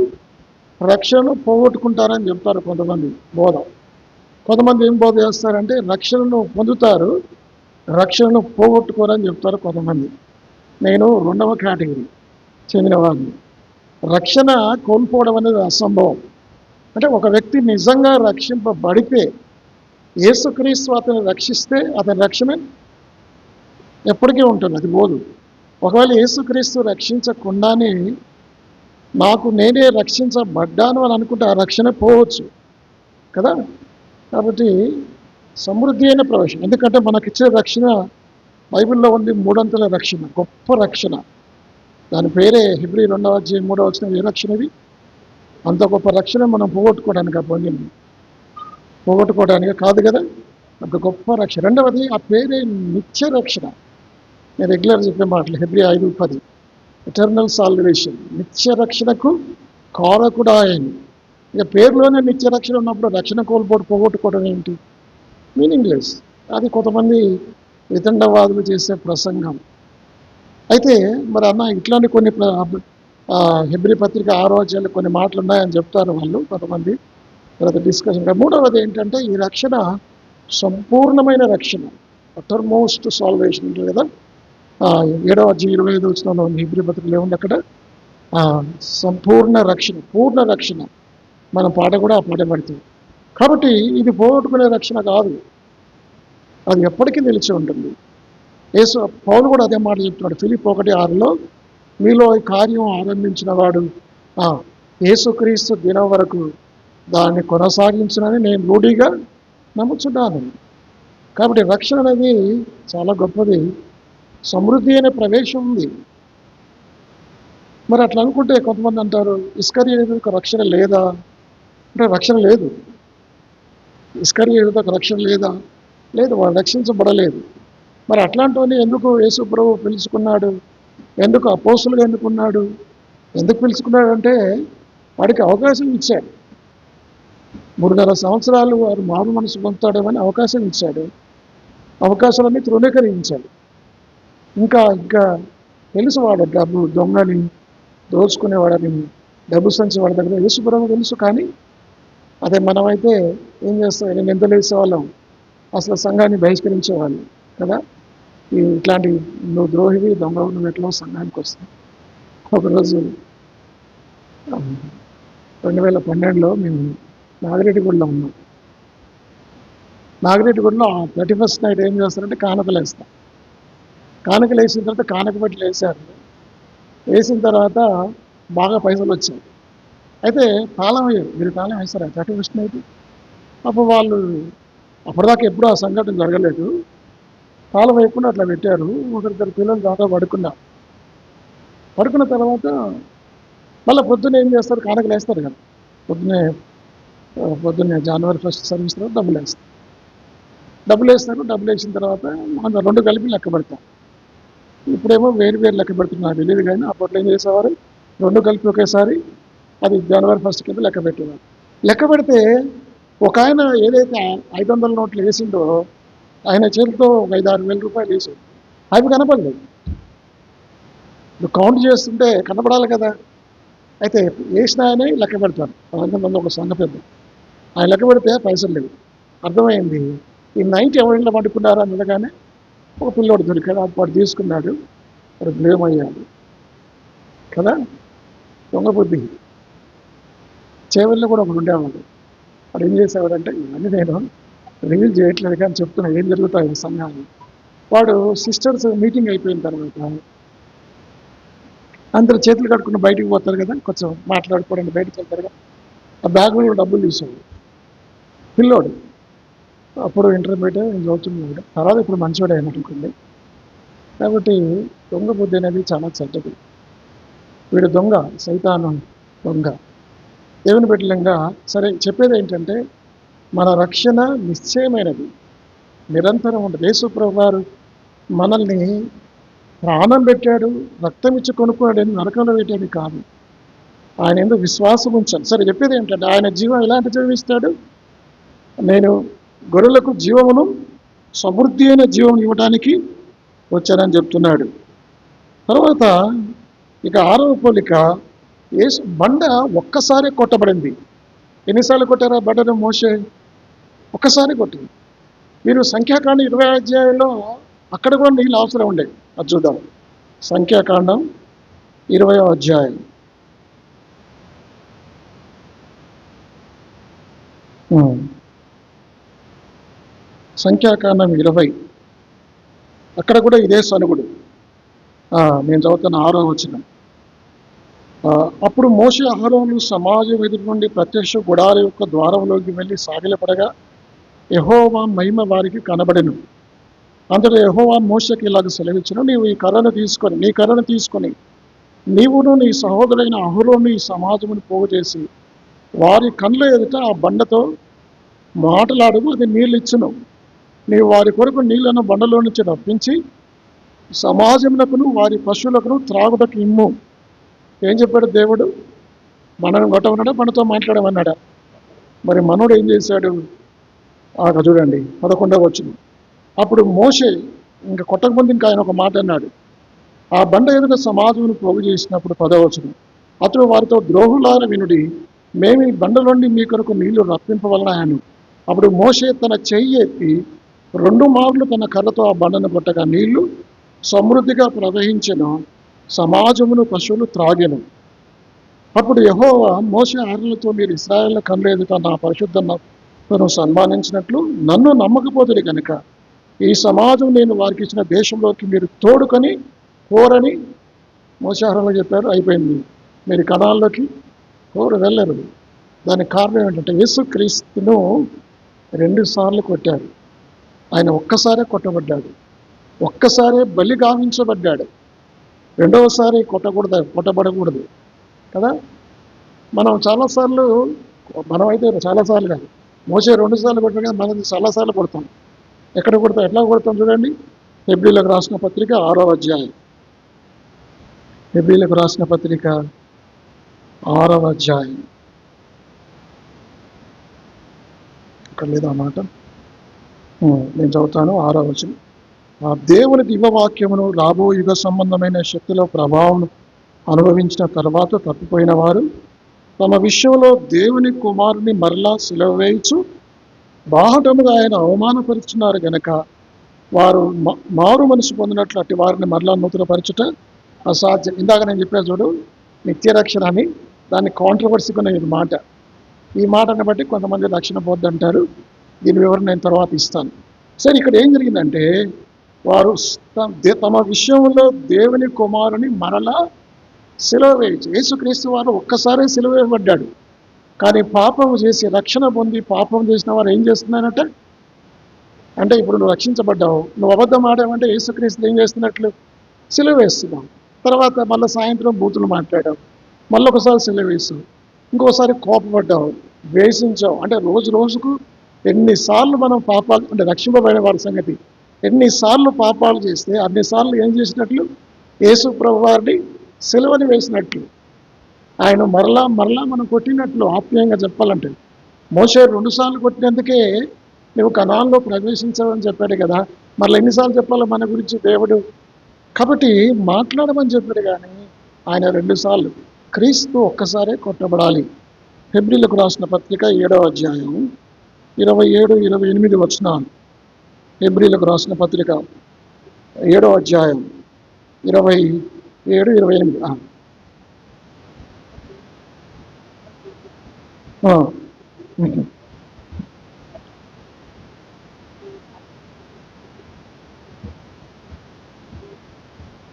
రక్షణను పోగొట్టుకుంటారని చెప్తారు కొంతమంది బోధ. కొంతమంది ఏం బోధ చేస్తారంటే రక్షణను పొందుతారు, రక్షణను పోగొట్టుకోరని చెప్తారు కొంతమంది. నేను 2వ కేటగిరీ చెందిన వాళ్ళని. రక్షణ కోల్పోవడం అనేది అసంభవం. అంటే ఒక వ్యక్తి నిజంగా రక్షింపబడితే, యేసుక్రీస్తు అతన్ని రక్షిస్తే అతని రక్షణ ఎప్పటికీ ఉంటుంది, అది పోదు. ఒకవేళ యేసుక్రీస్తు రక్షించకుండానే నాకు నేనే రక్షించబడ్డాను అని అనుకుంటే ఆ రక్షణ పోవచ్చు కదా. కాబట్టి సమృద్ధి అయిన ప్రవేశం, ఎందుకంటే మనకిచ్చే రక్షణ బైబిల్లో ఉంది 3 అంతల రక్షణ, గొప్ప రక్షణ. దాని పేరే హెబ్రీ 2వ అధ్యాయం 3వ వచనం. ఏ రక్షణ ఇది? అంత గొప్ప రక్షణ మనం పోగొట్టుకోవడానికి పొందింది, పోగొట్టుకోవడానికి కాదు కదా. అంత గొప్ప రక్షణ. రెండవది ఆ పేరే నిత్య రక్షణ. నేను రెగ్యులర్ చెప్పే మాటలు హెబ్రీ 5:10, ఎటర్నల్ సాల్వేషన్. నిత్య రక్షణకు కారకుడు ఆయన. ఇక పేరులోనే నిత్య రక్షణ ఉన్నప్పుడు రక్షణ పోగొట్టుకోవడం ఏంటి? మీనింగ్లెస్. అది కొంతమంది వితండవాదులు చేసే ప్రసంగం. అయితే మరి అన్న ఇట్లాంటి కొన్ని హెబ్రీ పత్రిక 6వ అధ్యాయంలో కొన్ని మాటలు ఉన్నాయని చెప్తారు వాళ్ళు కొంతమంది. తర్వాత డిస్కషన్. మూడవది ఏంటంటే ఈ రక్షణ సంపూర్ణమైన రక్షణ, అటర్మోస్ట్ సాల్వేషన్ ఉంటుంది కదా. 7వ అధ్యాయం 25 వచనంలో హెబ్రీ పత్రికలో ఏముంది అక్కడ? సంపూర్ణ రక్షణ, పూర్ణ రక్షణ. మన పాట కూడా ఆ పాట పడుతుంది. కాబట్టి ఇది పోగొట్టుకునే రక్షణ కాదు, అది ఎప్పటికీ నిలిచి ఉంటుంది. పౌలు కూడా అదే మాట చెప్తున్నాడు ఫిలిప్పీ 1:6లో, మీలో ఈ కార్యం ఆరంభించిన వాడు యేసుక్రీస్తు దినం వరకు దాన్ని కొనసాగించునని నేను రూఢిగా నమ్ముచున్నాను. కాబట్టి రక్షణ అనేది చాలా గొప్పది, సమృద్ధి అనే ప్రవేశం ఉంది. మరి అట్లా అనుకుంటే కొంతమంది అంటారు ఇస్కరియోతుకు రక్షణ లేదా అంటే, రక్షణ లేదు. ఇస్కరియోతుకు రక్షణ లేదా? లేదు, వాడు రక్షించబడలేదు. మరి అట్లాంటివన్నీ ఎందుకు యేసు ప్రభువు పిలుచుకున్నాడు? ఎందుకు అపోస్తులుగా ఎన్నుకున్నాడు? ఎందుకు పిలుచుకున్నాడు అంటే వాడికి అవకాశం ఇచ్చాడు. 3.5 సంవత్సరాలు వారు మారు మనసు పొందుతాడేమని అవకాశం ఇచ్చాడు. అవకాశాలన్నీ తృణీకరించాడు. ఇంకా తెలుసు వాడు డబ్బు దొంగని, దోచుకునేవాడని, డబ్బు సంచి వాడి దగ్గర యేసు ప్రభువు తెలుసు. కానీ అదే మనమైతే ఏం చేస్తాం? నేను ఎంత వేసేవాళ్ళం, అసలు సంఘాన్ని బహిష్కరించేవాళ్ళం కదా. ఇట్లాంటి నువ్వు ద్రోహివి, దొంగవు, నువ్వు ఎట్లా సంఘానికి వస్తావు? ఒకరోజు 2012లో మేము నాగిరెడ్డిగూడలో ఉన్నాం. నాగిరెడ్డిగూడలో 31st నైట్ ఏం చేస్తారంటే కానుకలు వేస్తాం. కానుకలు వేసిన తర్వాత కానుక బట్టలు వేసారు. వేసిన తర్వాత బాగా పైసలు వచ్చాయి. అయితే తాళం వేయరు, మీరు తాళం వేస్తారా 31st నైట్? అప్పుడు వాళ్ళు అప్పటిదాకా ఎప్పుడూ ఆ సంఘటన జరగలేదు. తాళం వేయకుండా అట్లా పెట్టారు. ఒకరిద్దరు పిల్లలు దాకా పడుకున్నారు. పడుకున్న తర్వాత మళ్ళీ పొద్దున్నే ఏం చేస్తారు? కానుకలు వేస్తారు కదా. పొద్దున్నే జనవరి 1st సర్వీస్ తర్వాత డబ్బులు వేస్తారు. డబ్బులు వేసిన తర్వాత మనం 2 కలిపి లెక్క పెడతాం. ఇప్పుడేమో వేరు లెక్క పెడుతున్నారు తెలియదు, కానీ అప్పట్లో ఏం చేసేవారు? 2 కలిపి ఒకేసారి అది జనవరి 1st కింద లెక్క పెట్టేవారు. లెక్క పెడితే ఒక ఆయన ఏదైతే 500 నోట్లు వేసిండో ఆయన చేతితో 5-6 వేల రూపాయలు వేసాడు. అవి కనపడలేదు. కౌంట్ చేస్తుంటే కనపడాలి కదా. అయితే వేసిన ఆయనే లెక్క పెడతారు. 100 ఒక సంఘ పెద్ద ఆయన లెక్క పెడితే పైసలు లేవు. అర్థమైంది ఈ నైట్ ఎవరిలో పడుకున్నారా అనగానే ఒక పిల్లోడు దొరికాడు. వాడు తీసుకున్నాడు, వాడు బ్లేమ్ అయ్యాడు కదా. దొంగ బుద్ధి. చేవల్లో కూడా ఒకడు ఉండేవాడు. వాడు ఏం చేసేవాడంటే, ఇవన్నీ నేను రివీల్ చేయట్లేదు కానీ చెప్తున్నా ఏం జరుగుతాయి సంఘాన్ని. వాడు సిస్టర్స్ మీటింగ్ అయిపోయిన తర్వాత అందరూ చేతులు కట్టుకుని బయటికి పోతారు కదా, కొంచెం మాట్లాడుకోవడానికి బయటకు వెళ్తారు కదా. ఆ బ్యాగ్లో డబ్బులు తీసాడు పిల్లోడు. అప్పుడు ఇంటర్మీడియట్ చదువుతున్నాడు. తర్వాత ఇప్పుడు మంచివాడు అయినట్టుకుంది. కాబట్టి దొంగ బుద్ధి అనేది చాలా చెడ్డది. వీడు దొంగ, సైతాను దొంగ. దేవుని బిడ్డలంగా సరే చెప్పేది ఏంటంటే, మన రక్షణ నిశ్చయమైనది, నిరంతరం ఉంటుంది. యేసు ప్రభు వారు మనల్ని ప్రాణం పెట్టాడు, రక్తం ఇచ్చి కొనుక్కున్నాడు, నరకంలో పెట్టేది కాదు. ఆయన ఎందుకు విశ్వాసం ఉంచాలి. సరే చెప్పేది ఏంటంటే, ఆయన జీవం ఎలాంటి జీవం ఇస్తాడు? నేను గొర్రెలకు జీవమును, సమృద్ధి అయిన జీవం ఇవ్వడానికి వచ్చానని చెప్తున్నాడు. తర్వాత ఇక 6వ పోలిక, యేసు బండ ఒక్కసారి కొట్టబడింది. ఎన్నిసార్లు కొట్టారా బండను మోషే? ఒక్కసారి కొట్టింది. మీరు సంఖ్యాకాండం 20 అధ్యాయంలో అక్కడ కూడా నీళ్ళు అవసరం ఉండే, అది చూద్దాం. సంఖ్యాకాండం 20వ అధ్యాయం. సంఖ్యాకాండం 20, అక్కడ కూడా ఇదే సనుగుడు. నేను చదువుతున్న 6వ వచనం. అప్పుడు మోషే అహరోను సమాజం ఎదుటి నుండి ప్రత్యక్ష గుడార యొక్క ద్వారంలోకి వెళ్ళి సాగిలపడగా యెహోవా మహిమ వారికి కనబడెను. అంతటా యెహోవా మోషేకి ఇలాగ సెలవిచ్చెను, నీవు నీ కర్రను తీసుకొని నీవును నీ సహోదరుడైన అహరోను ఈ సమాజమును పోగు చేసి వారి కళ్ళ ఎదుట ఆ బండతో మాటలాడుము, అది నీళ్ళు ఇచ్చును. నీవు వారి కొరకు నీళ్లను బండలో నుంచి రప్పించి సమాజమునకును వారి పశువులకును త్రాగుటకు ఇమ్ము. ఏం చెప్పాడు దేవుడు? మనను కొట్టమన్నాడా, మనతో మాట్లాడమన్నాడా? మరి మనోడు ఏం చేశాడు? చూడండి 11వ వచనం. అప్పుడు మోషే ఇంకా కొట్టకముందు ఇంకా ఆయన ఒక మాట అన్నాడు. ఆ బండ ఎదుట సమాజమును పోగు చేసినప్పుడు 10వ వచనం. అతడు వారితో, ద్రోహులార వినుడి, మేము ఈ బండలోండి మీ కొరకు నీళ్లు రప్పింపవలన అను. అప్పుడు మోషే తన చెయ్యి ఎత్తి 2 మార్లు తన కర్రతో ఆ బండను కొట్టగా నీళ్లు సమృద్ధిగా ప్రవహించెను, సమాజమును పశువులు త్రాగెను. అప్పుడు యెహోవా మోషే ఆజ్ఞలతో, మీరు ఇశ్రాయేళ్ల కళ్ళ ఎదుట నా పరిశుద్ధతను సన్మానించినట్లు నన్ను నమ్మకపోతుంది కనుక ఈ సమాజం నేను వారికి ఇచ్చిన దేశంలోకి మీరు తోడుకొని కోరని మోషే ఆజ్ఞలు చెప్పారు. అయిపోయింది. మీరు కణాల్లోకి వెళ్ళరు. దానికి కారణం ఏంటంటే, యేసుక్రీస్తును 2 సార్లు కొట్టారు. ఆయన ఒక్కసారే కొట్టబడ్డాడు, ఒక్కసారే బలి గావించబడ్డాడు. రెండవసారి కొట్టబడకూడదు కదా. మనమైతే చాలాసార్లు కాదు, మోసే 2 సార్లు కొట్టాడు కదా, మనం చాలాసార్లు కొడతాం. ఎట్లా కొడతాం చూడండి. హెబ్రీలకు రాసిన పత్రిక 6వ అధ్యాయం. హెబ్రీలకు రాసిన పత్రిక 6వ అధ్యాయం. ఇక్కడ లేదా మాట, నేను చదువుతాను. 6వ వచనం. ఆ దేవుని దివ్యవాక్యమును రాబో యుగ సంబంధమైన శక్తిలో ప్రభావం అనుభవించిన తర్వాత తప్పిపోయిన వారు తమ విషయంలో దేవుని కుమారుని మరలా సిలువ వేయచ్చు బాహటముగా ఆయన అవమానపరుచున్నారు గనక వారు మారు మనసు పొందినట్లు అట్టి వారిని మరలా నూతనపరచుట అసాధ్యం. ఇందాక నేను చెప్పాను చూడు, నిత్యరక్షణ అని, దాన్ని కాంట్రవర్సీ కొన్న మాట. ఈ మాటను బట్టి కొంతమంది రక్షణ పొందంటారు. దీని వివరణ నేను తర్వాత ఇస్తాను. సరే, ఇక్కడ ఏం జరిగిందంటే, వారు తమ విషయంలో దేవుని కుమారుని మరలా సిలువ వేయచ్చు. యేసుక్రీస్తు వారు ఒక్కసారి సిలువ వేయబడ్డాడు. కానీ పాపం చేసి రక్షణ పొంది పాపం చేసిన వారు ఏం చేస్తున్నారంటే, అంటే ఇప్పుడు నువ్వు రక్షించబడ్డావు, నువ్వు అబద్ధం ఆడావంటే యేసుక్రీస్తు ఏం చేస్తున్నట్లు? సిలువ వేస్తున్నావు. తర్వాత మళ్ళీ సాయంత్రం బూతులు మాట్లాడావు, మళ్ళీ ఒకసారి సిలువ వేసావు, ఇంకోసారి కోపపడ్డావు, ద్వేషించావు. అంటే రోజు రోజుకు ఎన్నిసార్లు మనం పాపాలు, అంటే రక్షింపబడిన వారి సంగతి, ఎన్నిసార్లు పాపాలు చేస్తే అన్నిసార్లు ఏం చేసినట్లు? యేసు ప్రభు వారిని సిలువని వేసినట్లు, ఆయన మరలా మనం కొట్టినట్లు. ఆత్మీయంగా చెప్పాలంటే మోషే 2 సార్లు కొట్టినందుకే నువ్వు కనాన్లో ప్రవేశించవని చెప్పాడు కదా. మరలా ఎన్నిసార్లు చెప్పాలి మన గురించి దేవుడు? కాబట్టి మాట్లాడమని చెప్పాడు, కానీ ఆయన 2 సార్లు. క్రీస్తు ఒక్కసారే కొట్టబడాలి. హెబ్రీలకు రాసిన పత్రిక 7వ అధ్యాయం 27-28 వచనాలు. హెబ్రీలకు రాసిన పత్రిక 7వ అధ్యాయం 27-28.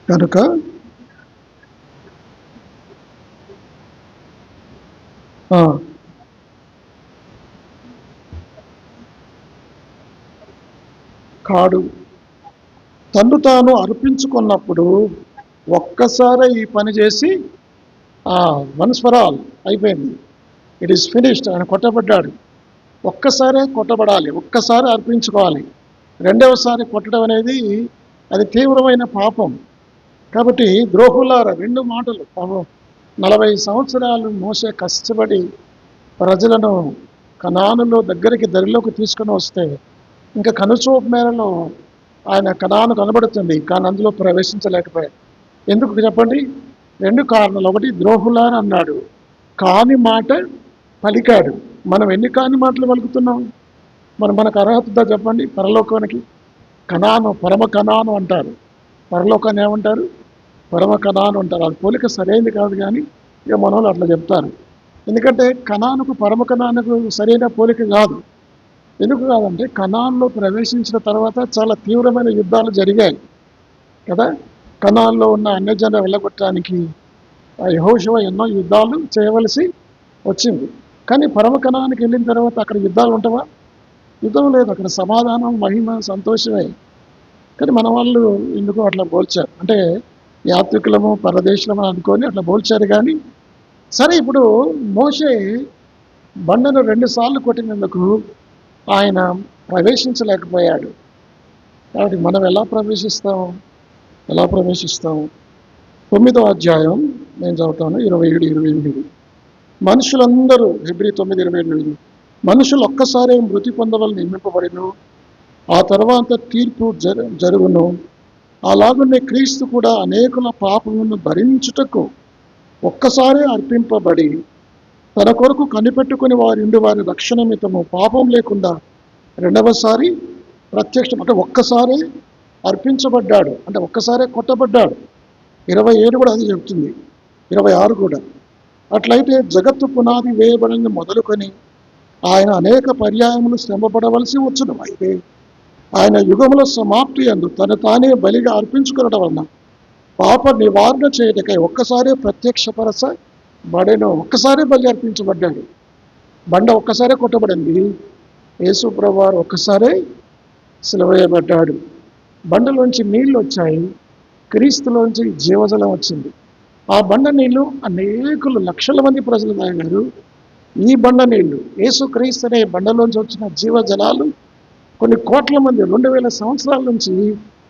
కనుక కాడు, తన్ను తాను అర్పించుకున్నప్పుడు ఒక్కసారి ఈ పని చేసి వన్స్ ఫర్ ఆల్ అయిపోయింది, ఇట్ ఈస్ ఫినిష్డ్. ఆయన కొట్టబడ్డాడు. ఒక్కసారే కొట్టబడాలి, ఒక్కసారి అర్పించుకోవాలి. రెండవసారి కొట్టడం అనేది అది తీవ్రమైన పాపం. కాబట్టి ద్రోహులారా, 2 మాటలు. 40 సంవత్సరాలు మోసే కష్టపడి ప్రజలను కనానులో దగ్గరికి దరిలోకి తీసుకొని వస్తే ఇంకా కనుచూపు మేరలో ఆయన కనాను కనబడుతుంది, కానీ అందులో ప్రవేశించలేకపోయాడు. ఎందుకు చెప్పండి? 2 కారణాలు. ఒకటి, ద్రోహులారా అన్నాడు, కాని మాట పలికాడు. మనం ఎన్ని కాని మాటలు పలుకుతున్నాం? మనకు అర్హత ఉందా చెప్పండి? పరలోకానికి కనాను, పరమ కనాను అంటారు. పరలోకాన్ని ఏమంటారు? పరమ కనాను అంటారు. అది పోలిక సరైనది కాదు, కానీ ఇక మన వాళ్ళు అట్లా చెప్తారు. ఎందుకంటే కనానుకు పరమ కనానుకు సరైన పోలిక కాదు. ఎందుకు కాదంటే కనాన్లో ప్రవేశించిన తర్వాత చాలా తీవ్రమైన యుద్ధాలు జరిగాయి కదా. కనాన్లో ఉన్న అన్యజనులను వెళ్ళగొట్టడానికి యెహోషువ ఎన్నో యుద్ధాలు చేయవలసి వచ్చింది. కానీ పరమ కనానికి వెళ్ళిన తర్వాత అక్కడ యుద్ధాలు ఉంటావా? యుద్ధం లేదు, అక్కడ సమాధానం, మహిమ, సంతోషమే. కానీ మన వాళ్ళు ఎందుకు అట్లా పోల్చారు అంటే యాత్రికులము పరదేశులము అనుకొని అట్లా పోల్చారు. కానీ సరే, ఇప్పుడు మోషే బండను 2 సార్లు కొట్టినందుకు ఆయన ప్రవేశించలేకపోయాడు. కాబట్టి మనం ఎలా ప్రవేశిస్తాం? 9వ అధ్యాయం నేను చదువుతాను, 27-28. మనుషులందరూ, హెబ్రీ 9:28, మనుషులు ఒక్కసారి మృతి పొందవలని నియమింపబడిను, ఆ తర్వాత తీర్పు జరుగును. అలాగనే క్రీస్తు కూడా అనేకుల పాపములను భరించుటకు ఒక్కసారే అర్పింపబడి తన కొరకు కనిపెట్టుకుని వారి రక్షణ నిమిత్తము పాపం లేకుండా రెండవసారి ప్రత్యక్షం. అంటే ఒక్కసారి అర్పించబడ్డాడు, అంటే ఒక్కసారే కొట్టబడ్డాడు. 27 కూడా అది చెప్తుంది, 26 కూడా. అట్లయితే జగత్తు పునాది వేయబడిన మొదలుకొని ఆయన అనేక పర్యాయములు శ్రమపడవలసి వచ్చును. అయితే ఆయన యుగముల సమాప్తి అందు తను తానే బలిగా అర్పించుకునడం వలన పాప నివారణ చేయటకై ఒక్కసారి ప్రత్యక్షపరచబడెను. ఒక్కసారి బలి అర్పించబడ్డాడు. బండ ఒక్కసారే కొట్టబడింది. యేసు ప్రభువారు ఒక్కసారే సిలువేయబడ్డాడు. బండలోంచి నీళ్లు వచ్చాయి, క్రీస్తులోంచి జీవజలం వచ్చింది. ఆ బండ నీళ్లు అనేకులు లక్షల మంది ప్రజలు తాగారు. ఈ బండ నీళ్లు, యేసు క్రీస్తు అనే బండలోంచి వచ్చిన జీవజలాలు కొన్ని కోట్ల మంది, 2000 సంవత్సరాల నుంచి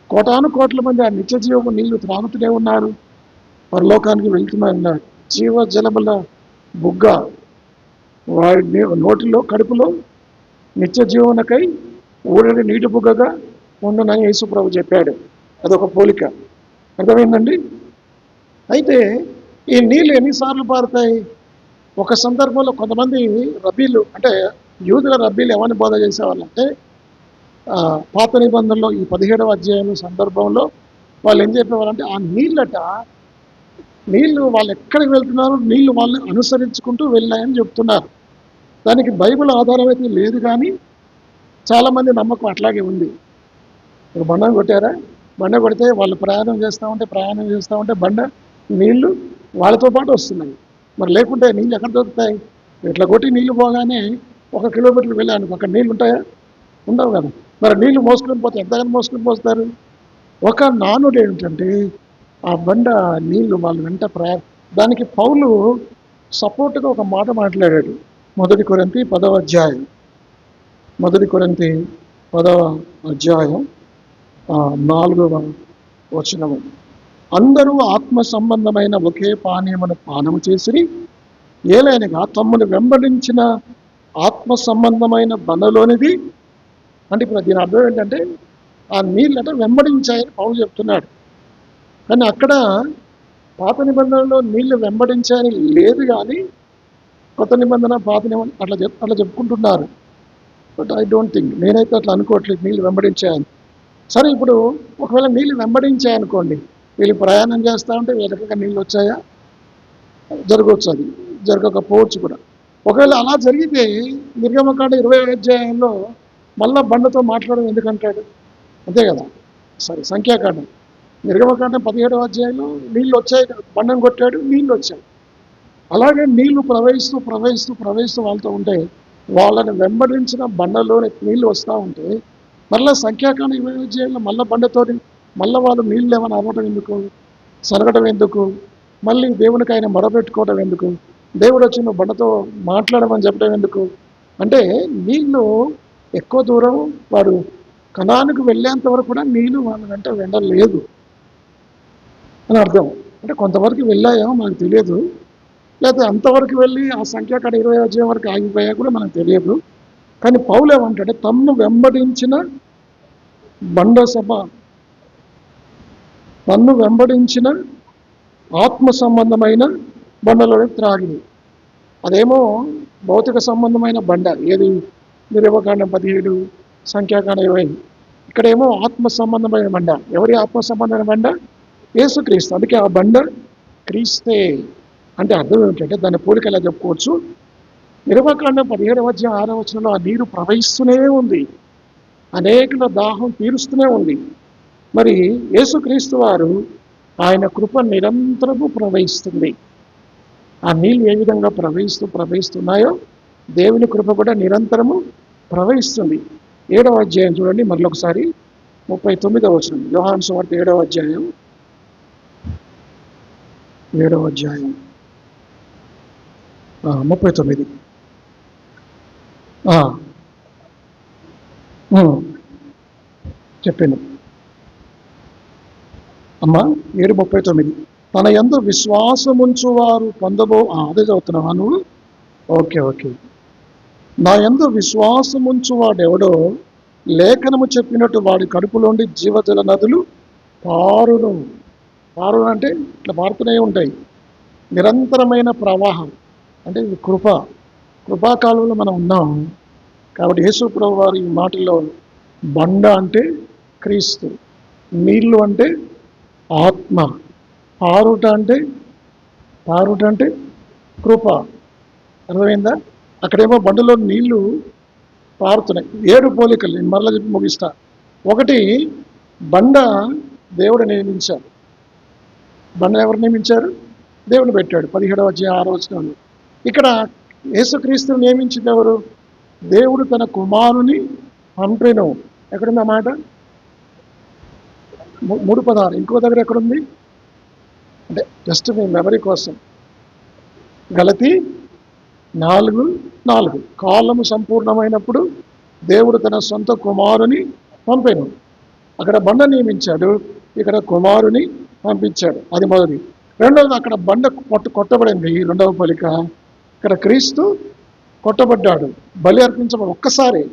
కోటాను మంది ఆ నిత్య జీవము నీళ్లు త్రాగుతూనే ఉన్నారు, పరలోకానికి వెళ్తూనే ఉన్నారు. జీవజలముల బుగ్గ వారి నోటిలో, కడుపులో నిత్య జీవనకై ఊరడి నీటి బుగ్గగా ఉండునని యేసు ప్రభు చెప్పాడు. అదొక పోలిక. అర్థమైందండి? అయితే ఈ నీళ్ళు ఎన్నిసార్లు పారుతాయి? ఒక సందర్భంలో కొంతమంది రబ్బీలు, అంటే యూదుల రబ్బీలు ఏమని బోధ చేసేవాళ్ళంటే, పాత నిబంధనలో ఈ 17వ అధ్యాయం సందర్భంలో వాళ్ళు ఏం చెప్పేవారంటే, ఆ నీళ్ళు వాళ్ళు ఎక్కడికి వెళ్తున్నారు, నీళ్లు వాళ్ళని అనుసరించుకుంటూ వెళ్ళాయని చెప్తున్నారు. దానికి బైబిల్ ఆధారం అయితే లేదు, కానీ చాలామంది నమ్మకం అట్లాగే ఉంది. బండ కొట్టారా, బండ కొడితే వాళ్ళు ప్రయాణం చేస్తూ ఉంటే బండ నీళ్లు వాళ్ళతో పాటు వస్తున్నాయి. మరి లేకుంటే నీళ్ళు ఎక్కడ దొరుకుతాయి? ఇట్లా కొట్టి నీళ్లు పోగానే 1 కిలోమీటర్లు వెళ్ళాను, అక్కడ నీళ్ళు ఉంటాయా? ఉండవు కదా. మరి నీళ్లు మోసుకొని పోతే ఎంతగానో మోసుకొని పోస్తారు. ఒక నానుడు ఏమిటంటే, ఆ బండ నీళ్లు వాళ్ళు వెంట దానికి పౌలు సపోర్ట్గా ఒక మాట మాట్లాడాడు. 1 కొరింథీ 10వ అధ్యాయం, 1 కొరింథీ 10వ అధ్యాయం 4వ వచనము. అందరూ ఆత్మ సంబంధమైన ఒకే పానీయమును పానము చేసిరి, ఏలైనగా తమ్మును వెంబడించిన ఆత్మ సంబంధమైన బండలోనిది. అంటే ఇప్పుడు దీని అర్థం ఏంటంటే, ఆ నీళ్ళట వెంబడించాయని పౌలు చెప్తున్నాడు. కానీ అక్కడ పాత నిబంధనలో నీళ్లు వెంబడించాయని లేదు, కానీ కొత్త నిబంధన పాత నిబంధన అట్లా చెప్పుకుంటున్నారు. బట్ ఐ డోంట్ థింక్, నేనైతే అట్లా అనుకోవట్లేదు నీళ్ళు వెంబడించాయని. సరే, ఇప్పుడు ఒకవేళ నీళ్ళు వెంబడించాయనుకోండి, వీళ్ళు ప్రయాణం చేస్తూ ఉంటే వీళ్ళకి నీళ్ళు వచ్చాయా? జరగవచ్చు, అది జరగకపోవచ్చు కూడా. ఒకవేళ అలా జరిగితే నిర్గమకాండ 20వ అధ్యాయంలో మళ్ళా బండతో మాట్లాడడం ఎందుకంటాడు? అంతే కదా. సరే, సంఖ్యాకాండం, నిర్గమకాండం 17వ అధ్యాయంలో నీళ్ళు వచ్చాయి, బండను కొట్టాడు, నీళ్ళు వచ్చాయి. అలాగే నీళ్లు ప్రవహిస్తూ వాళ్ళతో ఉంటే, వాళ్ళని వెంబడించిన బండలోని నీళ్ళు వస్తూ ఉంటే, మళ్ళీ సంఖ్యాకాండం 20వ అధ్యాయంలో మళ్ళీ బండతోటి మళ్ళీ వాళ్ళు నీళ్ళు ఏమైనా అవ్వటం ఎందుకు, సరగడం ఎందుకు? మళ్ళీ దేవునికి ఆయన మొరపెట్టుకోవడం ఎందుకు? దేవుడు వచ్చి నువ్వు బండతో మాట్లాడమని చెప్పడం ఎందుకు? అంటే నీళ్ళు ఎక్కువ దూరం వాడు కణానికి వెళ్ళేంత వరకు కూడా నీళ్ళు వాళ్ళ వెంట వెళ్ళలేదు అని అర్థం. అంటే కొంతవరకు వెళ్ళాయేమో మనకు తెలియదు, లేకపోతే అంతవరకు వెళ్ళి ఆ సంఖ్యాకాడ 20 అధ్యాయం వరకు ఆగిపోయా కూడా మనకు తెలియదు. కానీ పౌలు ఏమంటాడే, తన్ను వెంబడించిన బండ సభ, తన్ను వెంబడించిన ఆత్మ సంబంధమైన బండలోని త్రాగింది. అదేమో భౌతిక సంబంధమైన బండ, ఏది నిర్వకాండం 17, సంఖ్యాకాండం 20. ఇక్కడేమో ఆత్మ సంబంధమైన బండ. ఎవరి ఆత్మ సంబంధమైన బండ? యేసుక్రీస్తు. అందుకే ఆ బండ క్రీస్తే. అంటే అర్థం ఏమిటంటే దాన్ని పోలిక ఎలా చెప్పుకోవచ్చు, నిర్వకాండం 17వ అధ్యాయం 6వ వచనంలో ఆ నీరు ప్రవహిస్తూనే ఉంది, అనేకుల దాహం తీరుస్తూనే ఉంది. మరి యేసుక్రీస్తు వారు ఆయన కృప నిరంతరము ప్రవహిస్తుంది. ఆ నీళ్ళు ఏ విధంగా ప్రవహిస్తున్నాయో దేవుని కృప కూడా నిరంతరము ప్రవహిస్తుంది. 7వ అధ్యాయం చూడండి మరొకసారి, 39వ వచనం, యోహాను సువార్త 7వ అధ్యాయం 39. చెప్పాను అమ్మా, 7:39. తన యందు విశ్వాసముంచు వారు అదే చదువుతున్నావా నువ్వు? ఓకే. నా యందు విశ్వాసముంచు వాడెవడో లేఖనము చెప్పినట్టు వాడి కడుపులోండి జీవజల నదులు పారును. అంటే ఇట్లా పారుతూనే ఉంటాయి, నిరంతరమైన ప్రవాహం. అంటే ఇది కృపాకాలంలో మనం ఉన్నాం. కాబట్టి యేసు ప్రభువు వారు ఈ మాటల్లో బండ అంటే క్రీస్తు, నీళ్లు అంటే ఆత్మ, పారుట అంటే కృప. అర్థమైందా? అక్కడేమో బండలో నీళ్లు పారుతున్నాయి. 7 పోలికలు నేను మరలా చెప్పి ముగిస్తా. 1, బండ దేవుడు నియమించాడు. బండ ఎవరు నియమించారు? దేవుడు పెట్టాడు. 17వ అధ్యాయం 6వ వచనంలో. ఇక్కడ యేసుక్రీస్తుని నియమించింది ఎవరు? దేవుడు తన కుమారుని పంపెను. ఎక్కడుంది ఆ మాట? 3:16. ఇంకో దగ్గర ఎక్కడుంది అంటే జస్ట్ మీ మెమరీ కోసం, గలతీ 4:4. కాలము సంపూర్ణమైనప్పుడు దేవుడు తన సొంత కుమారుని పంపెను. అక్కడ బండ నియమించాడు, ఇక్కడ కుమారుని పంపించాడు. అది మొదటి. రెండవది, అక్కడ బండ కొట్టబడింది, రెండవ పోలిక. ఇక్కడ క్రీస్తు కొట్టబడ్డాడు, బలి అర్పించబడి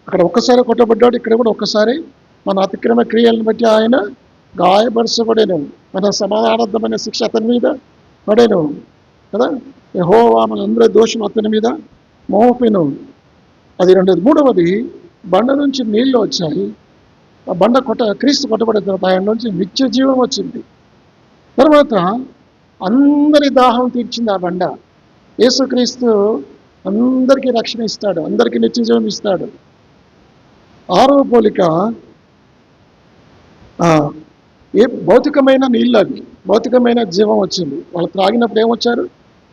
అక్కడ ఒక్కసారి కొట్టబడ్డాడు, ఇక్కడ కూడా ఒక్కసారి మన అతిక్రమ క్రియలను బట్టి ఆయన గాయపరచబడేను, మన సమాధానార్థమైన శిక్ష అతని మీద పడేను కదా. యెహోవా మనందరి దోషం అతని మీద మోపెను. అది రెండోది. మూడవది, బండ నుంచి నీళ్ళు వచ్చాయి. ఆ బండ క్రీస్తు కొట్టబడిన తర్వాత ఆయన నుంచి నిత్య జీవం వచ్చింది. తర్వాత అందరి దాహం తీర్చింది ఆ బండ. యేసుక్రీస్తు అందరికీ రక్షణ ఇస్తాడు, అందరికీ నిత్య జీవం ఇస్తాడు. 6వ పోలిక, భౌతికమైన నీళ్ళు, అవి భౌతికమైన జీవం వచ్చింది. వాళ్ళు త్రాగినప్పుడు ఏమొచ్చారు?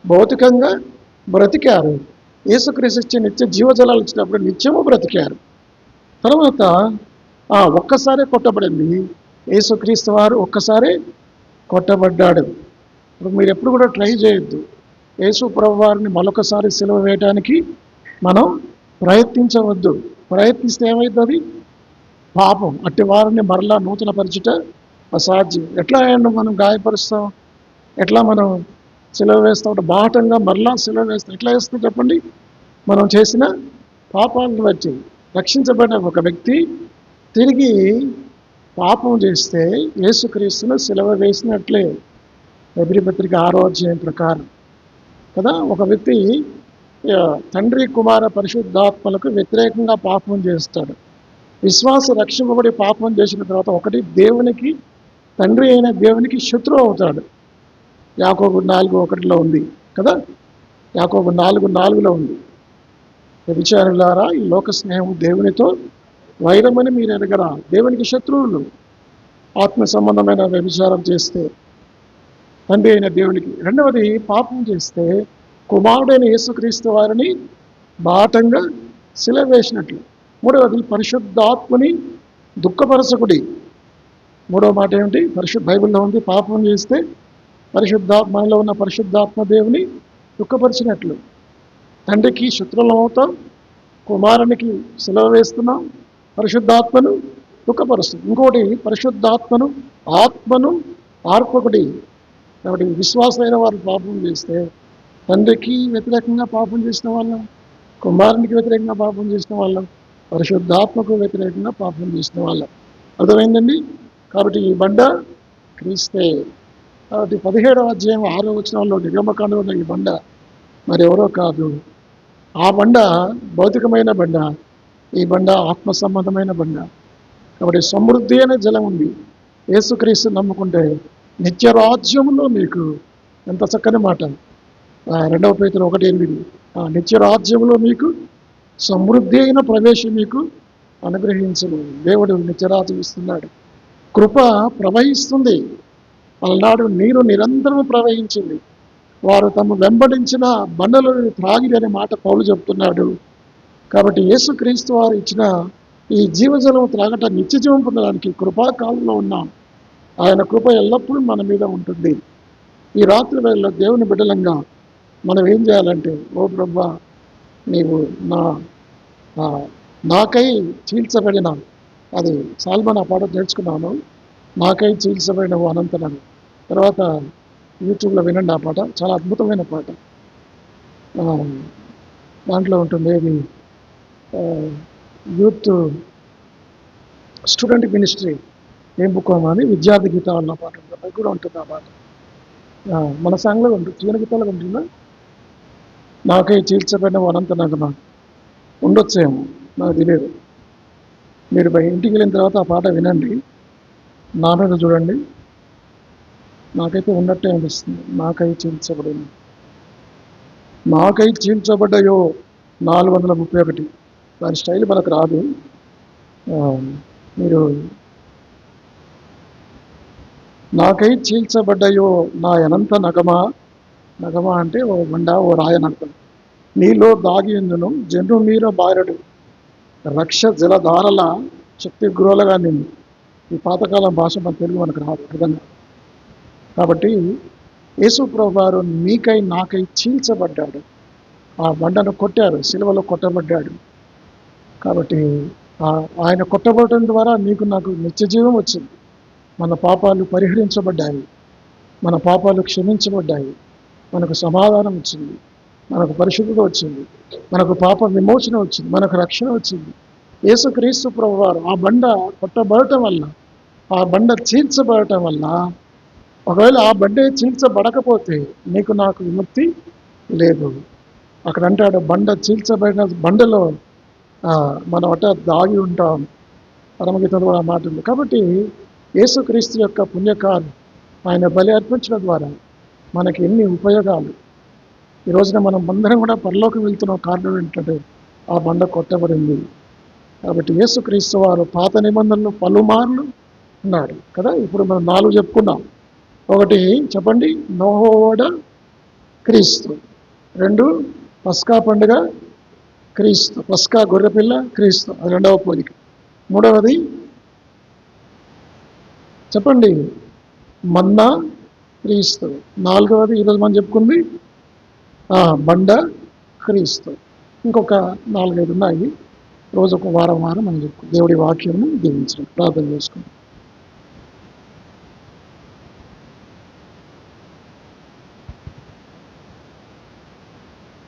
భౌతికంగా బ్రతికారు. యేసుక్రీస్తు ఇచ్చే నిత్య జీవజలాలు ఇచ్చినప్పుడు నిత్యము బ్రతికారు. తర్వాత ఒక్కసారే కొట్టబడింది. యేసుక్రీస్తు వారు ఒక్కసారే కొట్టబడ్డాడు. ఇప్పుడు మీరు ఎప్పుడు కూడా ట్రై చేయొద్దు, యేసు ప్రభు వారిని మరొకసారి సిలువ వేయడానికి మనం ప్రయత్నించవద్దు. ప్రయత్నిస్తే ఏమవుతుంది? పాపం. అట్టి వారిని మరలా నూతన పరిచుట అసాధ్యం. ఎట్లా మనం గాయపరుస్తాం? ఎట్లా మనం సిలువ వేస్తాం? బాటంగా మరలా సిలువ వేస్తాం. ఎట్లా వేస్తాం చెప్పండి? మనం చేసిన పాపాలను బట్టి. రక్షించబడిన ఒక వ్యక్తి తిరిగి పాపం చేస్తే యేసుక్రీస్తును సిలువ వేసినట్లే, ఎబ్రీ పత్రిక 6వ అధ్యాయం ప్రకారం కదా. ఒక వ్యక్తి తండ్రి కుమార పరిశుద్ధాత్మలకు వ్యతిరేకంగా పాపం చేస్తాడు. విశ్వాస రక్షింపబడి పాపం చేసిన తర్వాత ఒకటి, దేవునికి, తండ్రి అయిన దేవునికి శత్రువు అవుతాడు. యాకోబు 4:1 ఉంది కదా. యాకోబు 4:4 ఉంది. వ్యభిచారులారా, ఈ లోక స్నేహం దేవునితో వైరమని మీరు ఎరగరా? దేవునికి శత్రువులు ఆత్మ సంబంధమైన వ్యభిచారం చేస్తే తండ్రి అయిన దేవునికి. రెండవది, పాపం చేస్తే కుమారుడైన యేసుక్రీస్తు వారిని బాటంగా సిలువ వేసినట్లు. మూడవది, పరిశుద్ధాత్మని దుఃఖపరచకుడి. మూడవ మాట ఏమిటి? బైబిల్లో ఉంది, పాపం చేస్తే మనలో ఉన్న పరిశుద్ధాత్మ దేవుని దుఃఖపరిచినట్లు. తండ్రికి శత్రువులం అవుతాం, కుమారునికి సెలవు వేస్తున్నాం, పరిశుద్ధాత్మను దుఃఖపరుస్తుంది. ఇంకోటి పరిశుద్ధాత్మను ఆత్మను ఆర్పకుడి. కాబట్టి విశ్వాసమైన వారు పాపం చేస్తే తండ్రికి వ్యతిరేకంగా పాపం చేసిన వాళ్ళం, కుమారునికి వ్యతిరేకంగా పాపం చేసిన వాళ్ళం, పరిశుద్ధాత్మకు వ్యతిరేకంగా పాపం చేసిన వాళ్ళం. అర్థమైందండి? కాబట్టి ఈ బండ క్రీస్తే. కాబట్టి 17వ అధ్యాయం 6వ వచనంలో నిర్గమకాండంలో ఉన్న ఈ బండ మరి ఎవరో కాదు. ఆ బండ భౌతికమైన బండ, ఈ బండ ఆత్మ సంబంధమైన బండ. కాబట్టి సమృద్ధి అనే జలం ఉంది. యేసుక్రీస్తు నమ్ముకుంటే నిత్య రాజ్యంలో మీకు, ఎంత చక్కని మాట, 2 పేతురు 1:8, నిత్య రాజ్యంలో మీకు సమృద్ధి అయిన ప్రవేశం మీకు అనుగ్రహించును. దేవుడు నిత్యరాజ్యం ఇస్తున్నాడు. కృప ప్రవహిస్తుంది. అలనాడు నీరు నిరంతరం ప్రవహించింది. వారు తమ వెంబడించిన బండలను త్రాగిరి అనే మాట పౌలు చెప్తున్నాడు. కాబట్టి యేసుక్రీస్తు వారు ఇచ్చిన ఈ జీవజలం త్రాగట నిత్య జీవం పొందడానికి కృపాకాలంలో ఉన్నాం. ఆయన కృప ఎల్లప్పుడూ మన మీద ఉంటుంది. ఈ రాత్రి వేళలో దేవుని బిడ్డలంగా మనం ఏం చేయాలంటే, ఓ ప్రభువా, నీవు నాకై చీల్చబడిన, అది సాల్మన్ ఆ పాట నేర్చుకున్నాను, నాకై చీల్చబడినవు అనంతనని. తర్వాత యూట్యూబ్లో వినండి ఆ పాట, చాలా అద్భుతమైన పాట. దాంట్లో ఉంటుంది, ఏది యూత్ స్టూడెంట్ మినిస్ట్రీ ఏం బుక్కమా అని విద్యార్థి గీతాలు అన్న పాట ఉంటుంది. అది కూడా ఉంటుంది ఆ పాట. మన సాంగ్లో ఉంటుంది, జీవన గీతాలు ఉంటుందా, నాకై చీల్చబడిన అనంత నగమా ఉండొచ్చేమో, నాకు తెలియదు. మీరు ఇంటికి వెళ్ళిన తర్వాత ఆ పాట వినండి, నా మీద చూడండి, నాకైతే ఉన్నట్టే అనిపిస్తుంది. నాకై చీల్చబడింది, నాకై చీల్చబడ్డాయో 431. దాని స్టైల్ మనకు రాదు. మీరు నాకై చీల్చబడ్డాయో నా అనంత నగమా, నగమా అంటే ఓ బండ, ఓ రాయనర్థం. నీలో దాగి ఎందును జన్ను మీర బారడు, రక్ష జలధారల శక్తి గృహలుగా నిన్ను. ఈ పాతకాలం భాష మన తెలుగు మనకు రాదు, అర్థం కాదు. కాబట్టి యేసు ప్రభువు వారు మీకై నాకై చీల్చబడ్డాడు. ఆ బండను కొట్టారు, సిలువలో కొట్టబడ్డాడు. కాబట్టి ఆయన కొట్టబడటం ద్వారా నీకు నాకు నిత్య జీవం వచ్చింది. మన పాపాలు పరిహరించబడ్డాయి, మన పాపాలు క్షమించబడ్డాయి, మనకు సమాధానం వచ్చింది, మనకు పరిశుద్ధత వచ్చింది, మనకు పాప విమోచన వచ్చింది, మనకు రక్షణ వచ్చింది. యేసుక్రీస్తు ప్రభువారు ఆ బండ కొట్టబడటం వల్ల, ఆ బండ చీల్చబడటం వల్ల, ఒకవేళ ఆ బండే చీల్చబడకపోతే నీకు నాకు విముక్తి లేదు. అక్కడ అంటాడు, బండ చీల్చబడిన బండలో మనం దాగి ఉంటాం. పరమగీతంలో ఆ మాట ఉంది. కాబట్టి యేసుక్రీస్తు యొక్క పుణ్యకాలు, ఆయన బలి అర్పించడం ద్వారా మనకి ఎన్ని ఉపయోగాలు. ఈ రోజున మనం అందరం కూడా పరలోకం వెళ్తున్న కారణం ఏంటంటే ఆ బండ కొట్టబడింది. కాబట్టి యేసుక్రీస్తు వారు పాత నిబంధనలు పలుమార్లు ఉన్నాడు కదా. ఇప్పుడు మనం 4 చెప్పుకున్నాం. ఒకటి చెప్పండి, నోహోడ క్రీస్తు. 2 పస్కా పండుగ క్రీస్తు, పస్కా గొర్రెపిల్ల క్రీస్తు, అది 2వ పోలిక. 3వది చెప్పండి, మన్నా క్రీస్తు. 4వది ఈరోజు మనం చెప్పుకుంది బండ క్రీస్తు. ఇంకొక 4-5 ఉన్నాయి. రోజు ఒక వారం మనం చెప్పుకుంటాం. దేవుడి వాక్యము దీవించడం. ప్రార్థన చేసుకుంటాం.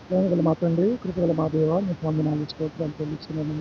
ప్రేమగల మా తండ్రి, కృపగల మా దేవ, మీకు వందనాలు స్తోత్రాలు చెల్లిస్తున్నాను.